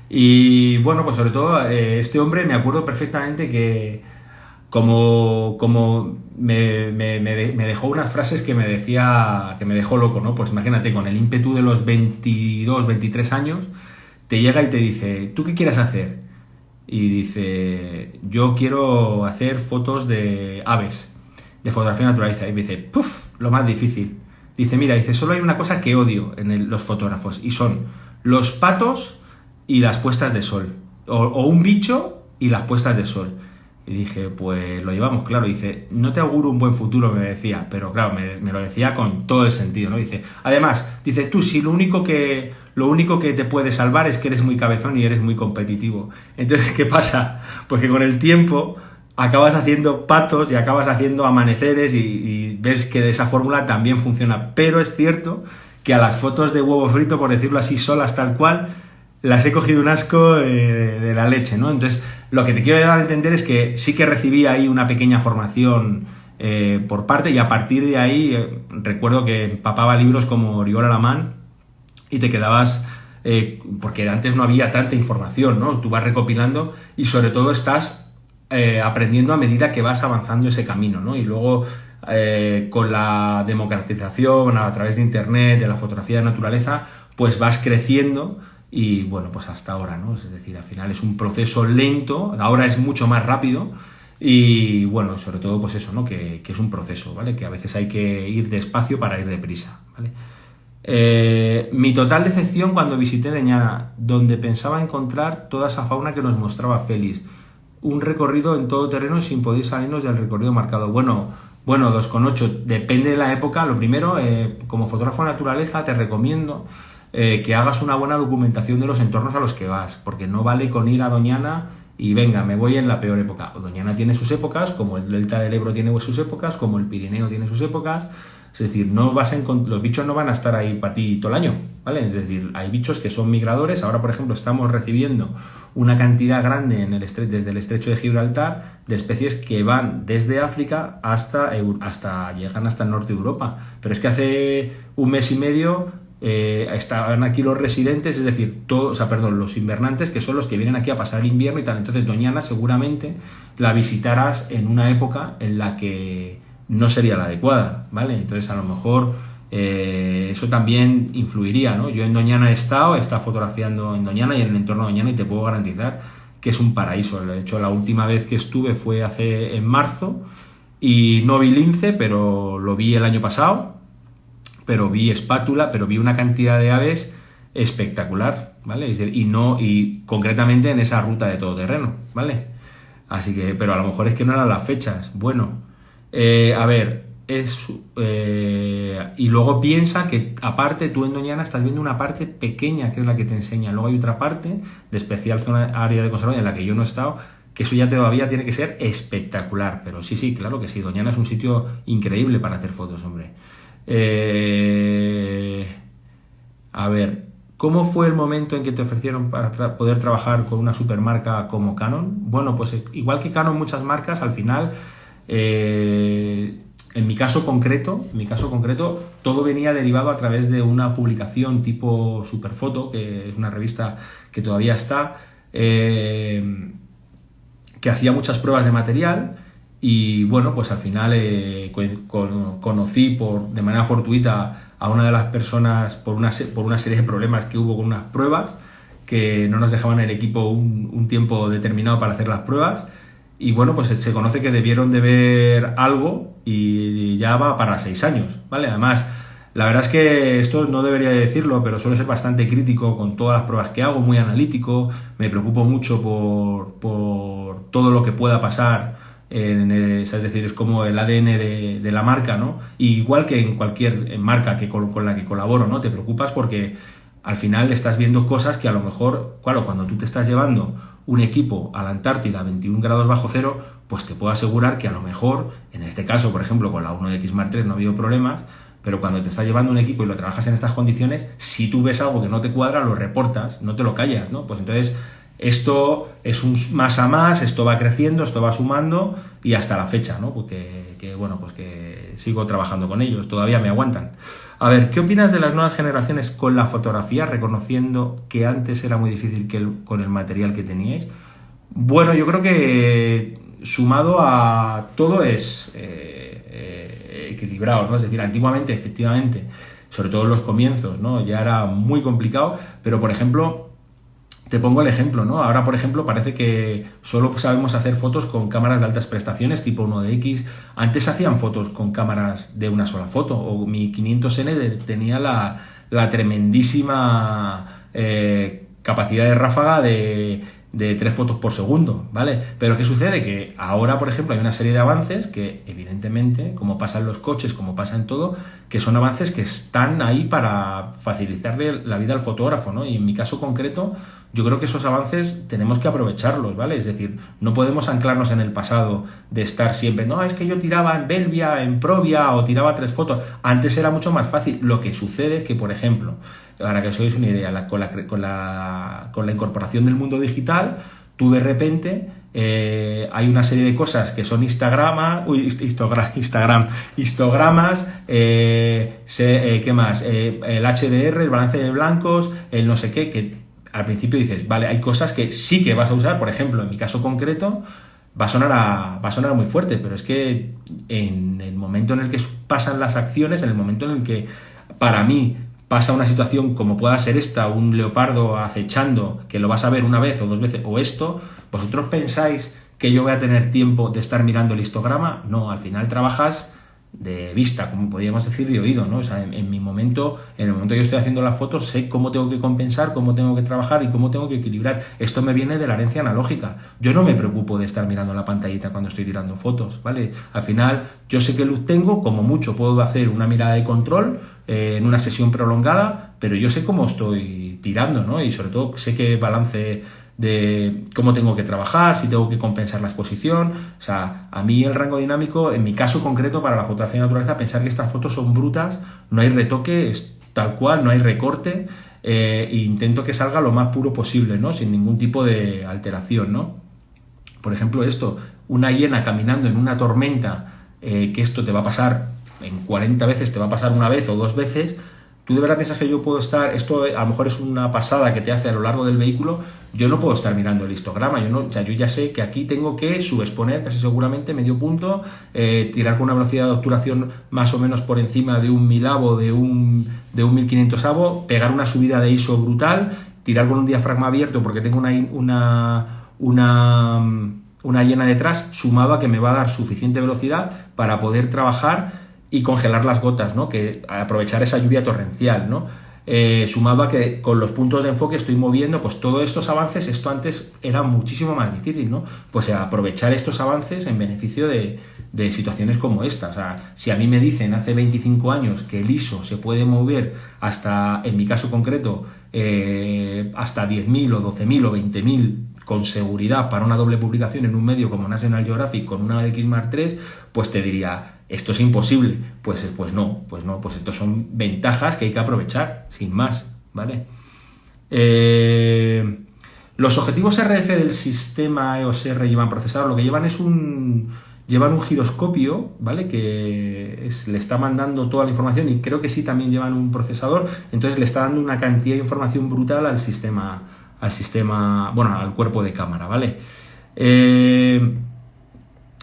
Y bueno, pues sobre todo este hombre me acuerdo perfectamente que como me dejó unas frases que me decía, que me dejó loco, ¿no? Pues imagínate, con el ímpetu de los 22, 23 años, te llega y te dice, ¿tú qué quieres hacer? Y dice, yo quiero hacer fotos de aves, de fotografía naturaleza. Y me dice, ¡puf! Lo más difícil. Dice, mira, dice, solo hay una cosa que odio en los fotógrafos y son los patos y las puestas de sol. O un bicho y las puestas de sol. Y dije, pues lo llevamos claro. Dice, no te auguro un buen futuro, me decía, pero claro, me lo decía con todo el sentido, ¿no? Dice, además, dice, tú si lo único que te puede salvar es que eres muy cabezón y eres muy competitivo. Entonces, ¿qué pasa? Pues que con el tiempo acabas haciendo patos y acabas haciendo amaneceres y ves que esa fórmula también funciona. Pero es cierto que a las fotos de huevo frito, por decirlo así, solas tal cual, las he cogido un asco de la leche, ¿no? Entonces, lo que te quiero dar a entender es que sí que recibí ahí una pequeña formación por parte, y a partir de ahí recuerdo que empapaba libros como Oriol Alamán y te quedabas, porque antes no había tanta información, ¿no? Tú vas recopilando y sobre todo estás aprendiendo a medida que vas avanzando ese camino, ¿no? Y luego con la democratización a través de internet, de la fotografía de naturaleza, pues vas creciendo. Y bueno, pues hasta ahora, ¿no? Es decir, al final es un proceso lento, ahora es mucho más rápido y bueno, sobre todo pues eso, ¿no? Que es un proceso, ¿vale? Que a veces hay que ir despacio para ir deprisa, ¿vale? Mi total decepción cuando visité Doñana, donde pensaba encontrar toda esa fauna que nos mostraba Félix. Un recorrido en todo terreno sin poder salirnos del recorrido marcado. Bueno, 2,8, depende de la época. Lo primero, como fotógrafo de naturaleza, te recomiendo que hagas una buena documentación de los entornos a los que vas, porque no vale con ir a Doñana y venga, me voy en la peor época. Doñana tiene sus épocas, como el Delta del Ebro tiene sus épocas, como el Pirineo tiene sus épocas, es decir, los bichos no van a estar ahí para ti todo el año, ¿vale? Es decir, hay bichos que son migradores. Ahora, por ejemplo, estamos recibiendo una cantidad grande desde el estrecho de Gibraltar de especies que van desde África llegan hasta el norte de Europa, pero es que hace un mes y medio estaban aquí los residentes, es decir, los invernantes, que son los que vienen aquí a pasar el invierno y tal. Entonces Doñana seguramente la visitarás en una época en la que no sería la adecuada, ¿vale? Entonces a lo mejor eso también influiría, ¿no? Yo en Doñana he estado fotografiando en Doñana y en el entorno de Doñana y te puedo garantizar que es un paraíso. De hecho, la última vez que estuve fue en marzo y no vi lince, pero lo vi el año pasado. Pero vi espátula, pero vi una cantidad de aves espectacular, ¿vale? Y concretamente en esa ruta de todoterreno, ¿vale? Así que, pero a lo mejor es que no eran las fechas. Bueno, a ver, y luego piensa que aparte tú en Doñana estás viendo una parte pequeña que es la que te enseña. Luego hay otra parte de especial área de conservación en la que yo no he estado, que eso ya todavía tiene que ser espectacular. Pero sí, claro que sí, Doñana es un sitio increíble para hacer fotos, hombre. A ver, ¿cómo fue el momento en que te ofrecieron para poder trabajar con una supermarca como Canon? Bueno, pues igual que Canon, muchas marcas, al final, en mi caso concreto, todo venía derivado a través de una publicación tipo Superfoto, que es una revista que todavía está, que hacía muchas pruebas de material. y bueno, pues al final conocí de manera fortuita a una de las personas por una serie de problemas que hubo con unas pruebas, que no nos dejaban en el equipo un tiempo determinado para hacer las pruebas, y bueno, pues se conoce que debieron de ver algo y ya va para 6 años, ¿vale? Además, la verdad es que esto no debería decirlo, pero suelo ser bastante crítico con todas las pruebas que hago, muy analítico, me preocupo mucho por todo lo que pueda pasar, es decir, es como el ADN de la marca, ¿no? Y igual que en cualquier marca con la que colaboro, ¿no? Te preocupas porque al final estás viendo cosas que a lo mejor, claro, cuando tú te estás llevando un equipo a la Antártida a 21 grados bajo cero, pues te puedo asegurar que a lo mejor, en este caso, por ejemplo, con la 1DX Mark III no ha habido problemas, pero cuando te estás llevando un equipo y lo trabajas en estas condiciones, si tú ves algo que no te cuadra, lo reportas, no te lo callas, ¿no? Pues entonces esto es un más a más, esto va creciendo, esto va sumando y hasta la fecha, ¿no? Porque bueno, pues que sigo trabajando con ellos, todavía me aguantan. A ver, ¿qué opinas de las nuevas generaciones con la fotografía, reconociendo que antes era muy difícil con el material que teníais? Bueno, yo creo que sumado a todo es equilibrado, ¿no? Es decir, antiguamente, efectivamente, sobre todo en los comienzos, ¿no? Ya era muy complicado, pero por ejemplo, te pongo el ejemplo, ¿no? Ahora, por ejemplo, parece que solo sabemos hacer fotos con cámaras de altas prestaciones, tipo 1DX. Antes hacían fotos con cámaras de una sola foto, o mi 500N tenía la tremendísima capacidad de ráfaga de 3 fotos por segundo, ¿vale? Pero ¿qué sucede? Que ahora, por ejemplo, hay una serie de avances que, evidentemente, como pasa en los coches, como pasa en todo, que son avances que están ahí para facilitarle la vida al fotógrafo, ¿no? Y en mi caso concreto, yo creo que esos avances tenemos que aprovecharlos, ¿vale? Es decir, no podemos anclarnos en el pasado de estar siempre, no, es que yo tiraba en Belvia, en Provia, o tiraba 3 fotos. Antes era mucho más fácil. Lo que sucede es que, por ejemplo, para que os hagáis una idea, con la incorporación del mundo digital, tú de repente hay una serie de cosas que son histogramas, ¿qué más? El HDR, el balance de blancos, el no sé qué, que al principio dices, vale, hay cosas que sí que vas a usar, por ejemplo, en mi caso concreto, va a sonar muy fuerte, pero es que en el momento en el que pasan las acciones, en el momento en el que, para mí, pasa una situación como pueda ser esta, un leopardo acechando, que lo vas a ver una vez o 2 veces, o esto, ¿vosotros pensáis que yo voy a tener tiempo de estar mirando el histograma? No, al final trabajas de vista, como podríamos decir, de oído, ¿no? O sea, en el momento que yo estoy haciendo las fotos, sé cómo tengo que compensar, cómo tengo que trabajar y cómo tengo que equilibrar. Esto me viene de la herencia analógica. Yo no me preocupo de estar mirando la pantallita cuando estoy tirando fotos, ¿vale? Al final, yo sé qué luz tengo, como mucho puedo hacer una mirada de control en una sesión prolongada, pero yo sé cómo estoy tirando, ¿no? Y sobre todo sé qué balance de cómo tengo que trabajar, si tengo que compensar la exposición. O sea, a mí el rango dinámico, en mi caso concreto para la fotografía de naturaleza, pensar que estas fotos son brutas, no hay retoque, es tal cual, no hay recorte, e intento que salga lo más puro posible, ¿no? Sin ningún tipo de alteración, ¿no? Por ejemplo, esto, una hiena caminando en una tormenta, que esto te va a pasar en 40 veces, te va a pasar una vez o 2 veces. ¿Tú de verdad piensas que yo puedo estar, esto a lo mejor es una pasada que te hace a lo largo del vehículo, yo no puedo estar mirando el histograma, yo ya sé que aquí tengo que subexponer casi seguramente medio punto, tirar con una velocidad de obturación más o menos por encima de un 1000avo, de un 1500avo, pegar una subida de ISO brutal, tirar con un diafragma abierto porque tengo una hiena detrás, sumado a que me va a dar suficiente velocidad para poder trabajar y congelar las gotas, ¿no? Que aprovechar esa lluvia torrencial, ¿no? Sumado a que con los puntos de enfoque estoy moviendo, pues todos estos avances, esto antes era muchísimo más difícil, ¿no? Pues aprovechar estos avances en beneficio de situaciones como esta. O sea, si a mí me dicen hace 25 años que el ISO se puede mover hasta, en mi caso concreto, hasta 10.000 o 12.000 o 20.000 con seguridad para una doble publicación en un medio como National Geographic con una DX Mark III, pues te diría, ¿esto es imposible? Pues no, pues estos son ventajas que hay que aprovechar, sin más, ¿vale? Los objetivos RF del sistema EOS R llevan procesador, lo que llevan es llevan un giroscopio, ¿vale? Que le está mandando toda la información, y creo que sí también llevan un procesador, entonces le está dando una cantidad de información brutal al sistema, bueno, al cuerpo de cámara, ¿vale?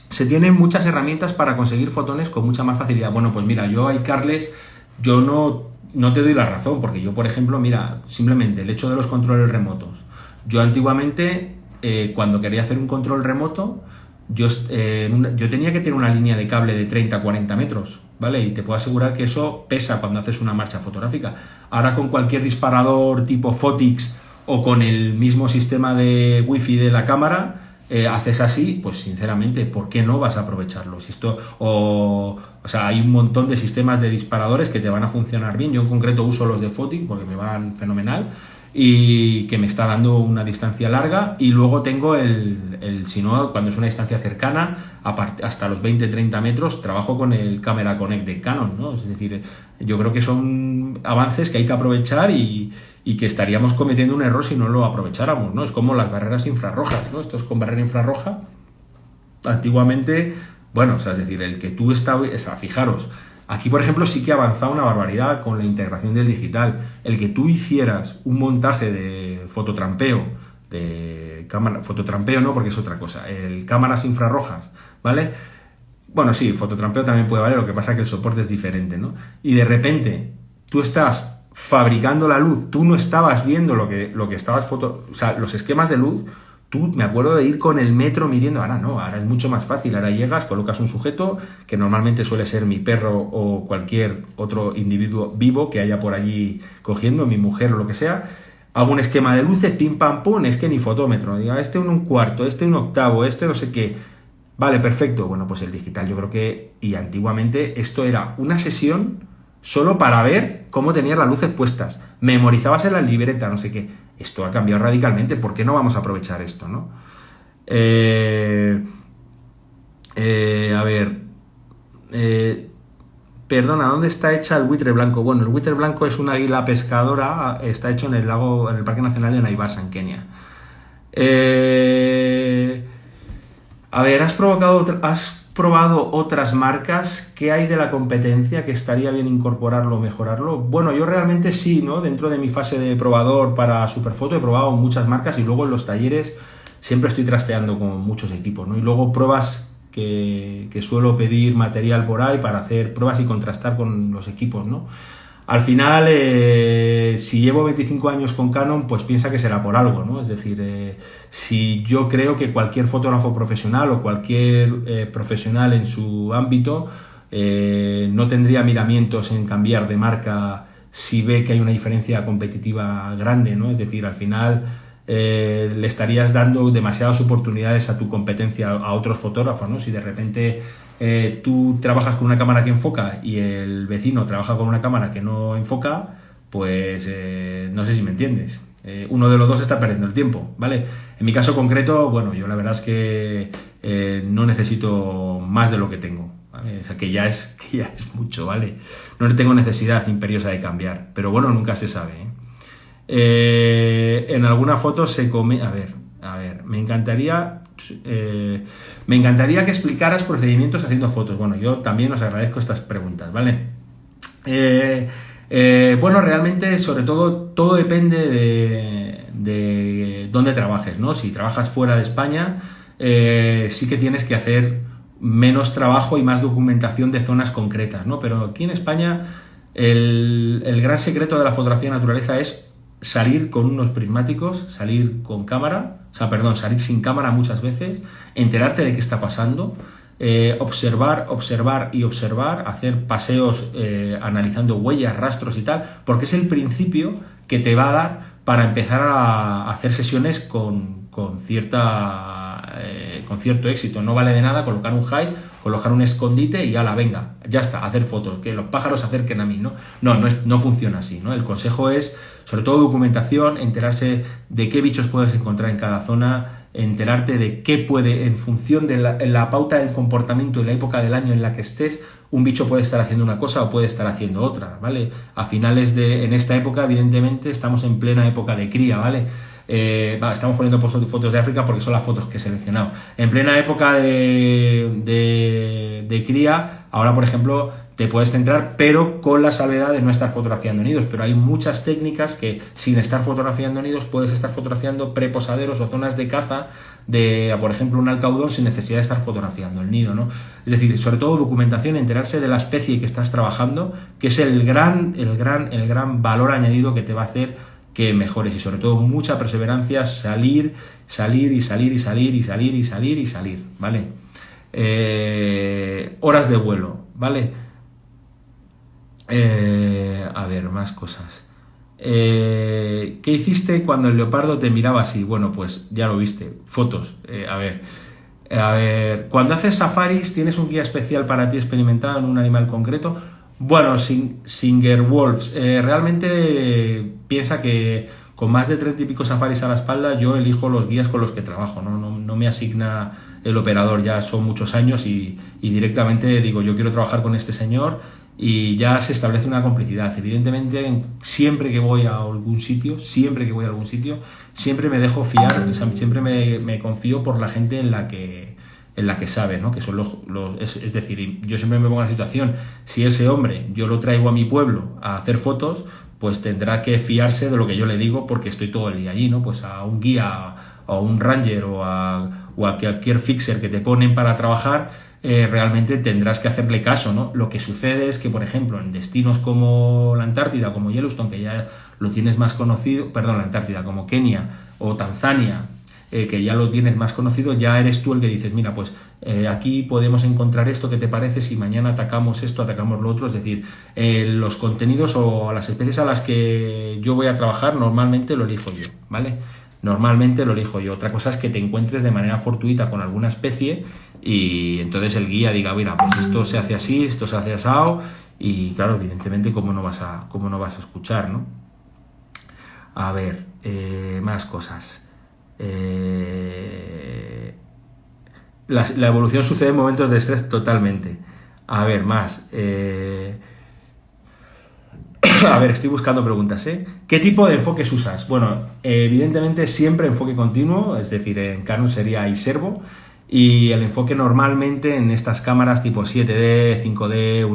Se se tienen muchas herramientas para conseguir fotones con mucha más facilidad. Bueno, pues mira, yo a iCarles, yo no te doy la razón, porque yo, por ejemplo, mira, simplemente el hecho de los controles remotos. Yo antiguamente, cuando quería hacer un control remoto, yo tenía que tener una línea de cable de 30-40 metros, ¿vale? Y te puedo asegurar que eso pesa cuando haces una marcha fotográfica. Ahora con cualquier disparador tipo Fotix o con el mismo sistema de wifi de la cámara, haces así, pues sinceramente, ¿por qué no vas a aprovecharlo? Si esto, o sea, hay un montón de sistemas de disparadores que te van a funcionar bien. Yo en concreto uso los de Fotix porque me van fenomenal y que me está dando una distancia larga, y luego tengo si no, cuando es una distancia cercana, hasta los 20-30 metros, trabajo con el Camera Connect de Canon, ¿no? Es decir, yo creo que son avances que hay que aprovechar y que estaríamos cometiendo un error si no lo aprovecháramos, ¿no? Es como las barreras infrarrojas, ¿no? Esto es con barrera infrarroja. Antiguamente, bueno, o sea, es decir, el que tú fijaros, aquí, por ejemplo, sí que ha avanzado una barbaridad con la integración del digital. El que tú hicieras un montaje de fototrampeo, fototrampeo no, porque es otra cosa, cámaras infrarrojas, ¿vale? Bueno, sí, fototrampeo también puede valer, lo que pasa es que el soporte es diferente, ¿no? Y de repente, tú estás fabricando la luz, tú no estabas viendo lo que estabas o sea, los esquemas de luz. Me acuerdo de ir con el metro midiendo. Ahora no, ahora es mucho más fácil. Ahora llegas, colocas un sujeto, que normalmente suele ser mi perro o cualquier otro individuo vivo que haya por allí cogiendo, mi mujer o lo que sea. Hago un esquema de luces, pim, pam, pum, es que ni fotómetro. Diga, este un cuarto, este un octavo, este no sé qué. Vale, perfecto. Bueno, pues el digital, yo creo que, y antiguamente, esto era una sesión solo para ver cómo tenías las luces puestas. Memorizabas en la libreta, no sé qué. Esto ha cambiado radicalmente. ¿Por qué no vamos a aprovechar esto, no? A ver. Perdona, ¿dónde está hecha el buitre blanco? Bueno, el buitre blanco es una águila pescadora. Está hecho en el Parque Nacional de Naivasha, en Kenia. A ver, ¿has probado otras marcas? ¿Qué hay de la competencia que estaría bien incorporarlo o mejorarlo? Bueno, yo realmente sí, ¿no? Dentro de mi fase de probador para Superfoto he probado muchas marcas, y luego en los talleres siempre estoy trasteando con muchos equipos, ¿no? Y luego pruebas que suelo pedir material por ahí para hacer pruebas y contrastar con los equipos, ¿no? Al final, si llevo 25 años con Canon, pues piensa que será por algo, ¿no? Es decir, si yo creo que cualquier fotógrafo profesional o cualquier profesional en su ámbito no tendría miramientos en cambiar de marca si ve que hay una diferencia competitiva grande, ¿no? Es decir, al final le estarías dando demasiadas oportunidades a tu competencia, a otros fotógrafos, ¿no? Si de repente tú trabajas con una cámara que enfoca y el vecino trabaja con una cámara que no enfoca, pues no sé si me entiendes. Uno de los dos está perdiendo el tiempo, ¿vale? En mi caso concreto, bueno, yo la verdad es que no necesito más de lo que tengo, ¿vale? O sea, que ya es mucho, ¿vale? No tengo necesidad imperiosa de cambiar, pero bueno, nunca se sabe, ¿eh? En alguna foto se come... A ver, me encantaría que explicaras procedimientos haciendo fotos. Bueno, yo también os agradezco estas preguntas, ¿vale? Bueno, realmente, sobre todo depende de dónde trabajes, ¿no? Si trabajas fuera de España, sí que tienes que hacer menos trabajo y más documentación de zonas concretas, ¿no? Pero aquí en España el gran secreto de la fotografía de naturaleza es salir con unos prismáticos, salir con cámara, salir sin cámara muchas veces, enterarte de qué está pasando, observar, hacer paseos analizando huellas, rastros y tal, porque es el principio que te va a dar para empezar a hacer sesiones con cierto éxito. No vale de nada colocar un hide, colocar un escondite y ala, venga, ya está, hacer fotos, que los pájaros se acerquen a mí, ¿no? No funciona así, ¿no? El consejo es, sobre todo, documentación, enterarse de qué bichos puedes encontrar en cada zona, enterarte de qué puede, en función de la pauta del comportamiento y la época del año en la que estés, un bicho puede estar haciendo una cosa o puede estar haciendo otra, ¿vale? En esta época, evidentemente, estamos en plena época de cría, ¿vale? Estamos poniendo fotos de África porque son las fotos que he seleccionado. En plena época de cría, ahora, por ejemplo, te puedes centrar, pero con la salvedad de no estar fotografiando nidos. Pero hay muchas técnicas que sin estar fotografiando nidos puedes estar fotografiando preposaderos o zonas de caza de, por ejemplo, un alcaudón sin necesidad de estar fotografiando el nido, ¿no? Es decir, sobre todo documentación, enterarse de la especie que estás trabajando, que es el gran valor añadido que te va a hacer que mejores, y sobre todo mucha perseverancia, salir, ¿vale? Horas de vuelo, ¿vale? A ver, más cosas. ¿Qué hiciste cuando el leopardo te miraba así? Bueno, pues ya lo viste, fotos. A ver, cuando haces safaris, ¿tienes un guía especial para ti experimentado en un animal concreto? Bueno, Singer Wolves, realmente piensa que con más de 30 y pico safaris a la espalda, yo elijo los guías con los que trabajo, no me asigna el operador, ya son muchos años y directamente digo, yo quiero trabajar con este señor, y ya se establece una complicidad. Evidentemente, siempre que voy a algún sitio, siempre me dejo fiar, o sea, siempre me confío por la gente en la que sabe, ¿no? Que son es decir, yo siempre me pongo en la situación, si ese hombre yo lo traigo a mi pueblo a hacer fotos, pues tendrá que fiarse de lo que yo le digo porque estoy todo el día allí, ¿no? Pues a un guía, o a un ranger, o a cualquier fixer que te ponen para trabajar, realmente tendrás que hacerle caso, ¿no? Lo que sucede es que, por ejemplo, en destinos como la Antártida, como Yellowstone, que ya lo tienes más conocido, perdón, la Antártida, como Kenia o Tanzania, que ya lo tienes más conocido, ya eres tú el que dices, mira, pues aquí podemos encontrar esto, ¿qué te parece si mañana atacamos esto, atacamos lo otro? Es decir, los contenidos o las especies a las que yo voy a trabajar normalmente lo elijo yo, ¿vale? Normalmente lo elijo yo. Otra cosa es que te encuentres de manera fortuita con alguna especie y entonces el guía diga, mira, pues esto se hace así, esto se hace asado, y claro, evidentemente, ¿cómo no vas a escuchar, ¿no? A ver, más cosas. La evolución sucede en momentos de estrés totalmente. A ver, más. A ver, estoy buscando preguntas, ¿eh? ¿Qué tipo de enfoques usas? Bueno, evidentemente siempre enfoque continuo, es decir, en Canon sería iServo, y el enfoque normalmente en estas cámaras tipo 7D, 5D,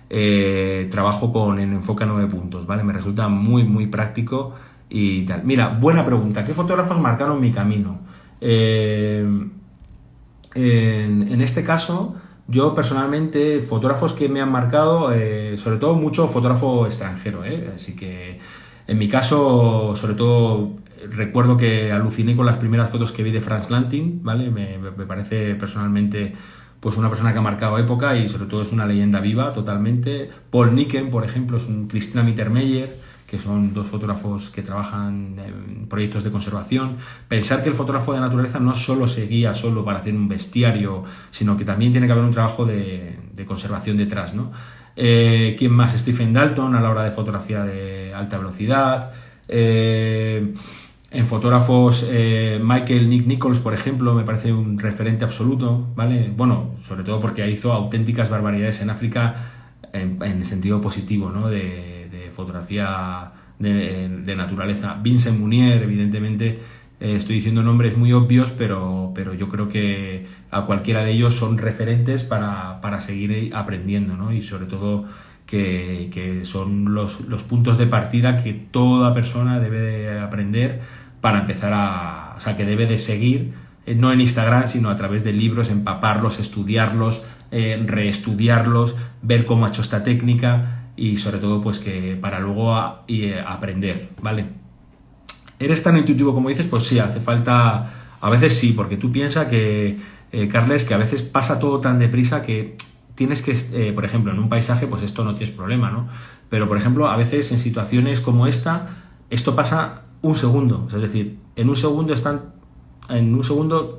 1D, trabajo con el enfoque a 9 puntos, ¿vale? Me resulta muy práctico y tal. Mira, buena pregunta. ¿Qué fotógrafos marcaron mi camino? En este caso, yo personalmente, fotógrafos que me han marcado, sobre todo mucho fotógrafo extranjero, así que en mi caso, sobre todo, recuerdo que aluciné con las primeras fotos que vi de Franz Lanting, ¿vale? Me parece personalmente pues una persona que ha marcado época y sobre todo es una leyenda viva totalmente. Paul Niken, por ejemplo, es un Christina Mittermeier, que son dos fotógrafos que trabajan en proyectos de conservación. Pensar que el fotógrafo de naturaleza no solo se guía solo para hacer un bestiario, sino que también tiene que haber un trabajo de conservación detrás, ¿no? ¿Quién más? Stephen Dalton a la hora de fotografía de alta velocidad. En fotógrafos, Nick Nichols, por ejemplo, me parece un referente absoluto, ¿vale? Bueno, sobre todo porque hizo auténticas barbaridades en África en el sentido positivo, ¿no? De fotografía de naturaleza. Vincent Munier, evidentemente, estoy diciendo nombres muy obvios, pero yo creo que a cualquiera de ellos son referentes para seguir aprendiendo, ¿no? Y sobre todo que son los puntos de partida que toda persona debe de aprender para empezar o sea, que debe de seguir, no en Instagram, sino a través de libros, empaparlos, estudiarlos, reestudiarlos, ver cómo ha hecho esta técnica y sobre todo pues que para luego aprender, ¿vale? ¿Eres tan intuitivo como dices? Pues sí, hace falta, a veces sí, porque tú piensas que, Carles, que a veces pasa todo tan deprisa que tienes que, por ejemplo, en un paisaje, pues esto no tienes problema, ¿no? Pero, por ejemplo, a veces en situaciones como esta, esto pasa un segundo, es decir, en un segundo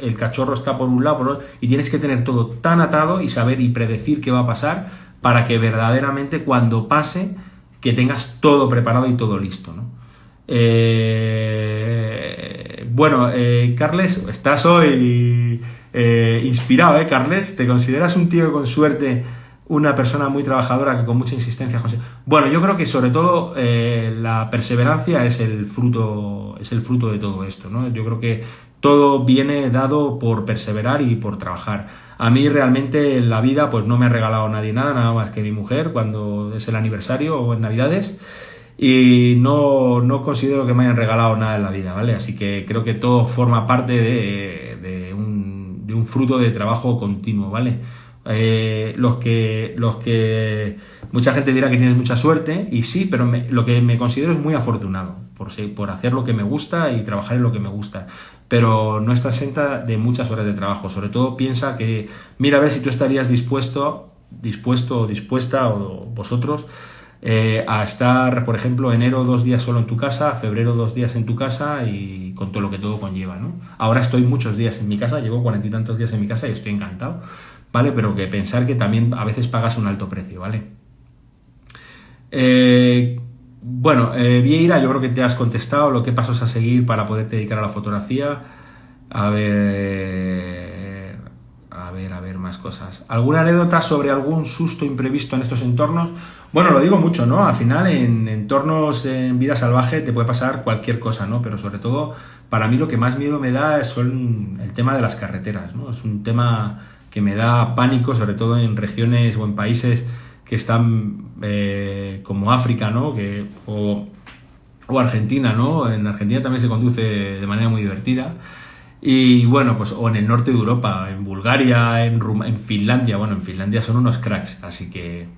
el cachorro está por un lado, por otro, y tienes que tener todo tan atado y saber y predecir qué va a pasar para que verdaderamente cuando pase, que tengas todo preparado y todo listo, ¿no? Bueno, Carles, estás hoy inspirado, Carles. ¿Te consideras un tío con suerte, una persona muy trabajadora que con mucha insistencia? Bueno, yo creo que sobre todo la perseverancia es el fruto de todo esto, ¿no? Yo creo que todo viene dado por perseverar y por trabajar. A mí realmente en la vida pues no me ha regalado nadie nada, nada más que mi mujer cuando es el aniversario o en Navidades. Y no considero que me hayan regalado nada en la vida, ¿vale? Así que creo que todo forma parte de un fruto de trabajo continuo, ¿vale? Mucha gente dirá que tienes mucha suerte, y sí, pero lo que me considero es muy afortunado por hacer lo que me gusta y trabajar en lo que me gusta. Pero no está exenta de muchas horas de trabajo. Sobre todo piensa que, mira a ver si tú estarías dispuesto o dispuesta, o vosotros, a estar, por ejemplo, enero 2 días solo en tu casa, febrero 2 días en tu casa y con todo lo que todo conlleva, ¿no? Ahora estoy muchos días en mi casa, llevo 40 y tantos días en mi casa y estoy encantado, ¿vale? Pero que pensar que también a veces pagas un alto precio, ¿vale? Vieira, yo creo que te has contestado lo que pasos a seguir para poderte dedicar a la fotografía. A ver, más cosas. ¿Alguna anécdota sobre algún susto imprevisto en estos entornos? Bueno, lo digo mucho, ¿no? Al final, en entornos en vida salvaje te puede pasar cualquier cosa, ¿no? Pero sobre todo, para mí lo que más miedo me da son el tema de las carreteras, ¿no? Es un tema que me da pánico, sobre todo en regiones o en países que están como África, ¿no? O Argentina, ¿no? En Argentina también se conduce de manera muy divertida. Y bueno, pues o en el norte de Europa, en Bulgaria, en Finlandia. Bueno, en Finlandia son unos cracks, así que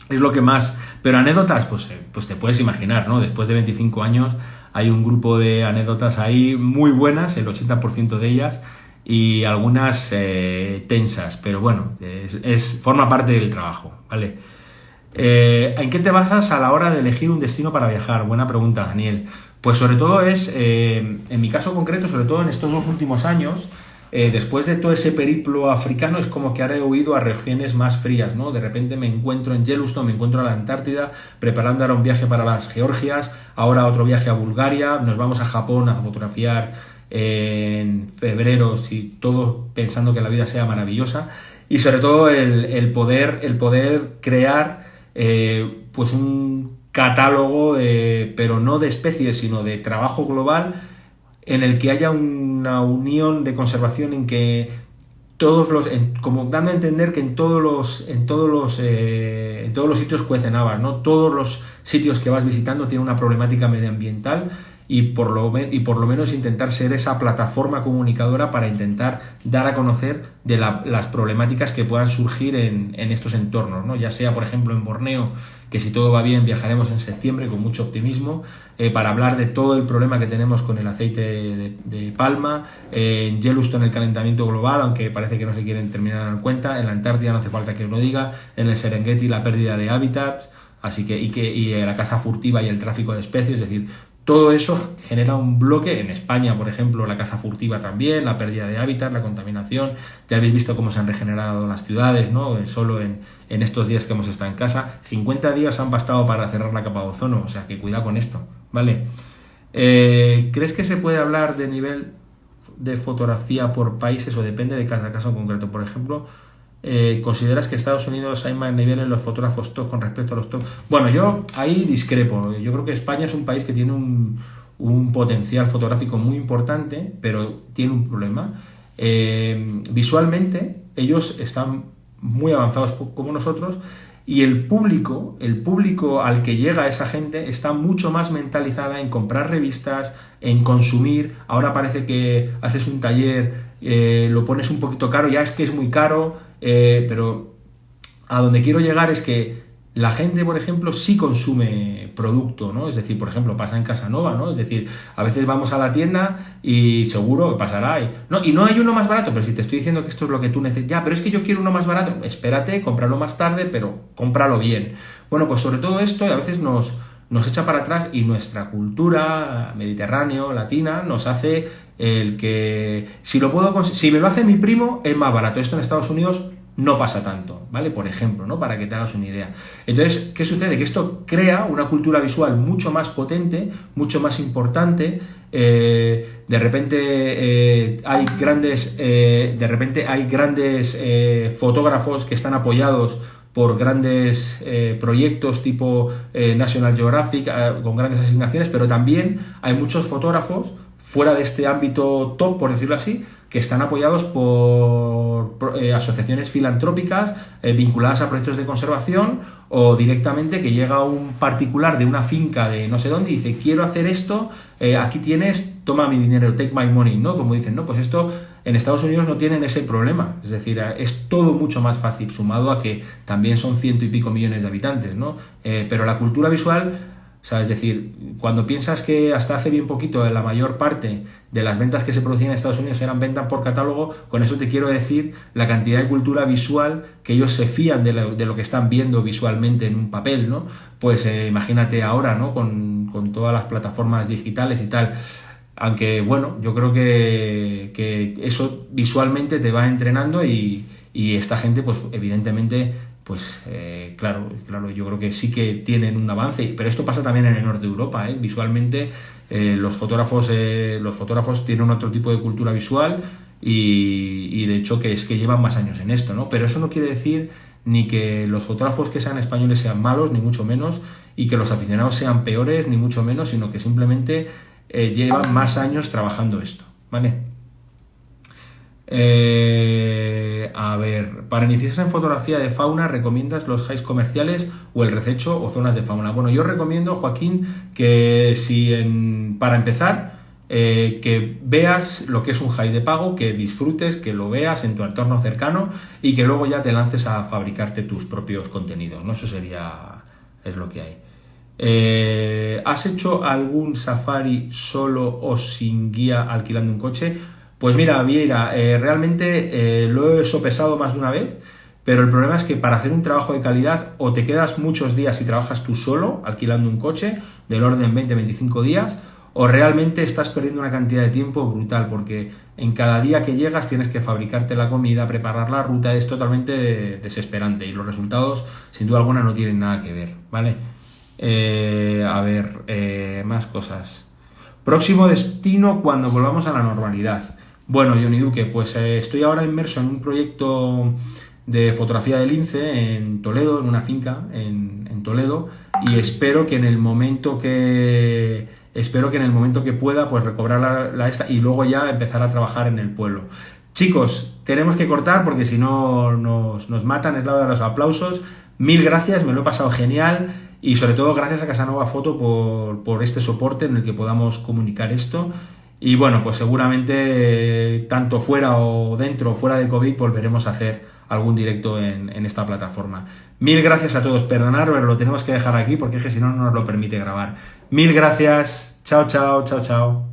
es lo que más... Pero anécdotas, pues te puedes imaginar, ¿no? Después de 25 años hay un grupo de anécdotas ahí muy buenas, el 80% de ellas, y algunas tensas, pero bueno, forma parte del trabajo, ¿vale? ¿En qué te basas a la hora de elegir un destino para viajar? Buena pregunta, Daniel. Pues sobre todo en mi caso concreto, sobre todo en estos 2 últimos años, después de todo ese periplo africano, es como que ahora he huido a regiones más frías, ¿no? De repente me encuentro en Yellowstone, me encuentro en la Antártida, preparando ahora un viaje para las Georgias, ahora otro viaje a Bulgaria, nos vamos a Japón a fotografiar en febrero, si todo pensando que la vida sea maravillosa, y sobre todo el poder crear pues un catálogo pero no de especies, sino de trabajo global en el que haya una unión de conservación en que como dando a entender que en todos los sitios cuecen habas, ¿no? Todos los sitios que vas visitando tienen una problemática medioambiental y por lo menos intentar ser esa plataforma comunicadora para intentar dar a conocer de las problemáticas que puedan surgir en estos entornos, ¿no? Ya sea, por ejemplo, en Borneo, que si todo va bien viajaremos en septiembre con mucho optimismo, para hablar de todo el problema que tenemos con el aceite de palma, en Yellowstone el calentamiento global, aunque parece que no se quieren terminar en cuenta, en la Antártida no hace falta que os lo diga, en el Serengeti la pérdida de hábitats, así que y la caza furtiva y el tráfico de especies, es decir, todo eso genera un bloque. En España, por ejemplo, la caza furtiva también, la pérdida de hábitat, la contaminación. Ya habéis visto cómo se han regenerado las ciudades, ¿no? Solo en estos días que hemos estado en casa. 50 días han bastado para cerrar la capa de ozono, o sea que cuidado con esto, ¿vale? ¿Crees que se puede hablar de nivel de fotografía por países o depende de cada caso en concreto? Por ejemplo, ¿consideras que Estados Unidos hay más nivel en los fotógrafos top con respecto a los top? Bueno, yo ahí discrepo. Yo creo que España es un país que tiene un potencial fotográfico muy importante, pero tiene un problema. Visualmente, ellos están muy avanzados como nosotros y el público al que llega esa gente está mucho más mentalizada en comprar revistas, en consumir. Ahora parece que haces un taller, lo pones un poquito caro, ya es que es muy caro, pero a donde quiero llegar es que la gente, por ejemplo, sí consume producto, ¿no? Es decir, por ejemplo, pasa en Casanova, ¿no? Es decir, a veces vamos a la tienda y seguro que pasará. Y no hay uno más barato, pero si te estoy diciendo que esto es lo que tú necesitas, ya, pero es que yo quiero uno más barato, espérate, cómpralo más tarde, pero cómpralo bien. Bueno, pues sobre todo esto a veces nos echa para atrás y nuestra cultura mediterráneo, latina, nos hace el que si me lo hace mi primo es más barato. Esto en Estados Unidos no pasa tanto, ¿vale? Por ejemplo, ¿no? Para que te hagas una idea. Entonces, ¿qué sucede? Que esto crea una cultura visual mucho más potente, mucho más importante. De repente hay grandes fotógrafos que están apoyados por grandes proyectos tipo National Geographic, con grandes asignaciones, pero también hay muchos fotógrafos fuera de este ámbito top, por decirlo así, que están apoyados por asociaciones filantrópicas vinculadas a proyectos de conservación, o directamente que llega un particular de una finca de no sé dónde y dice, quiero hacer esto, aquí tienes, toma mi dinero, take my money, ¿no? Como dicen, ¿no? Pues esto en Estados Unidos no tienen ese problema, es decir, es todo mucho más fácil, sumado a que también son 100 y pico millones de habitantes, ¿no? Pero la cultura visual, o sea, es decir, cuando piensas que hasta hace bien poquito la mayor parte de las ventas que se producían en Estados Unidos eran ventas por catálogo, con eso te quiero decir la cantidad de cultura visual que ellos se fían de lo que están viendo visualmente en un papel, ¿no? Pues imagínate ahora, ¿no? Con todas las plataformas digitales y tal. Aunque, bueno, yo creo que eso visualmente te va entrenando y esta gente, pues evidentemente, pues claro, yo creo que sí que tienen un avance, pero esto pasa también en el norte de Europa, visualmente los fotógrafos tienen otro tipo de cultura visual y de hecho que es que llevan más años en esto, ¿no? Pero eso no quiere decir ni que los fotógrafos que sean españoles sean malos, ni mucho menos, y que los aficionados sean peores, ni mucho menos, sino que simplemente llevan más años trabajando esto, ¿vale? A ver, para iniciarse en fotografía de fauna, ¿recomiendas los highs comerciales o el rececho o zonas de fauna? Bueno, yo recomiendo, Joaquín, que para empezar, que veas lo que es un high de pago, que disfrutes, que lo veas en tu entorno cercano y que luego ya te lances a fabricarte tus propios contenidos, ¿no? Eso es lo que hay. ¿Has hecho algún safari solo o sin guía alquilando un coche? Pues mira, Vieira, realmente lo he sopesado más de una vez, pero el problema es que para hacer un trabajo de calidad o te quedas muchos días y trabajas tú solo alquilando un coche del orden 20-25 días, o realmente estás perdiendo una cantidad de tiempo brutal, porque en cada día que llegas tienes que fabricarte la comida, preparar la ruta, es totalmente desesperante y los resultados sin duda alguna no tienen nada que ver, ¿vale? A ver, más cosas. Próximo destino cuando volvamos a la normalidad. Bueno, Johnny Duque, pues estoy ahora inmerso en un proyecto de fotografía de lince en Toledo, en una finca en Toledo, y espero que en el momento que pueda, pues recobrar la esta y luego ya empezar a trabajar en el pueblo. Chicos, tenemos que cortar porque si no nos matan, es la hora de los aplausos. Mil gracias, me lo he pasado genial. Y sobre todo gracias a Casanova Foto por este soporte en el que podamos comunicar esto. Y bueno, pues seguramente tanto fuera o dentro o fuera de COVID volveremos a hacer algún directo en esta plataforma. Mil gracias a todos. Perdonad, pero lo tenemos que dejar aquí porque es que si no, no nos lo permite grabar. Mil gracias. Chao, chao, chao, chao.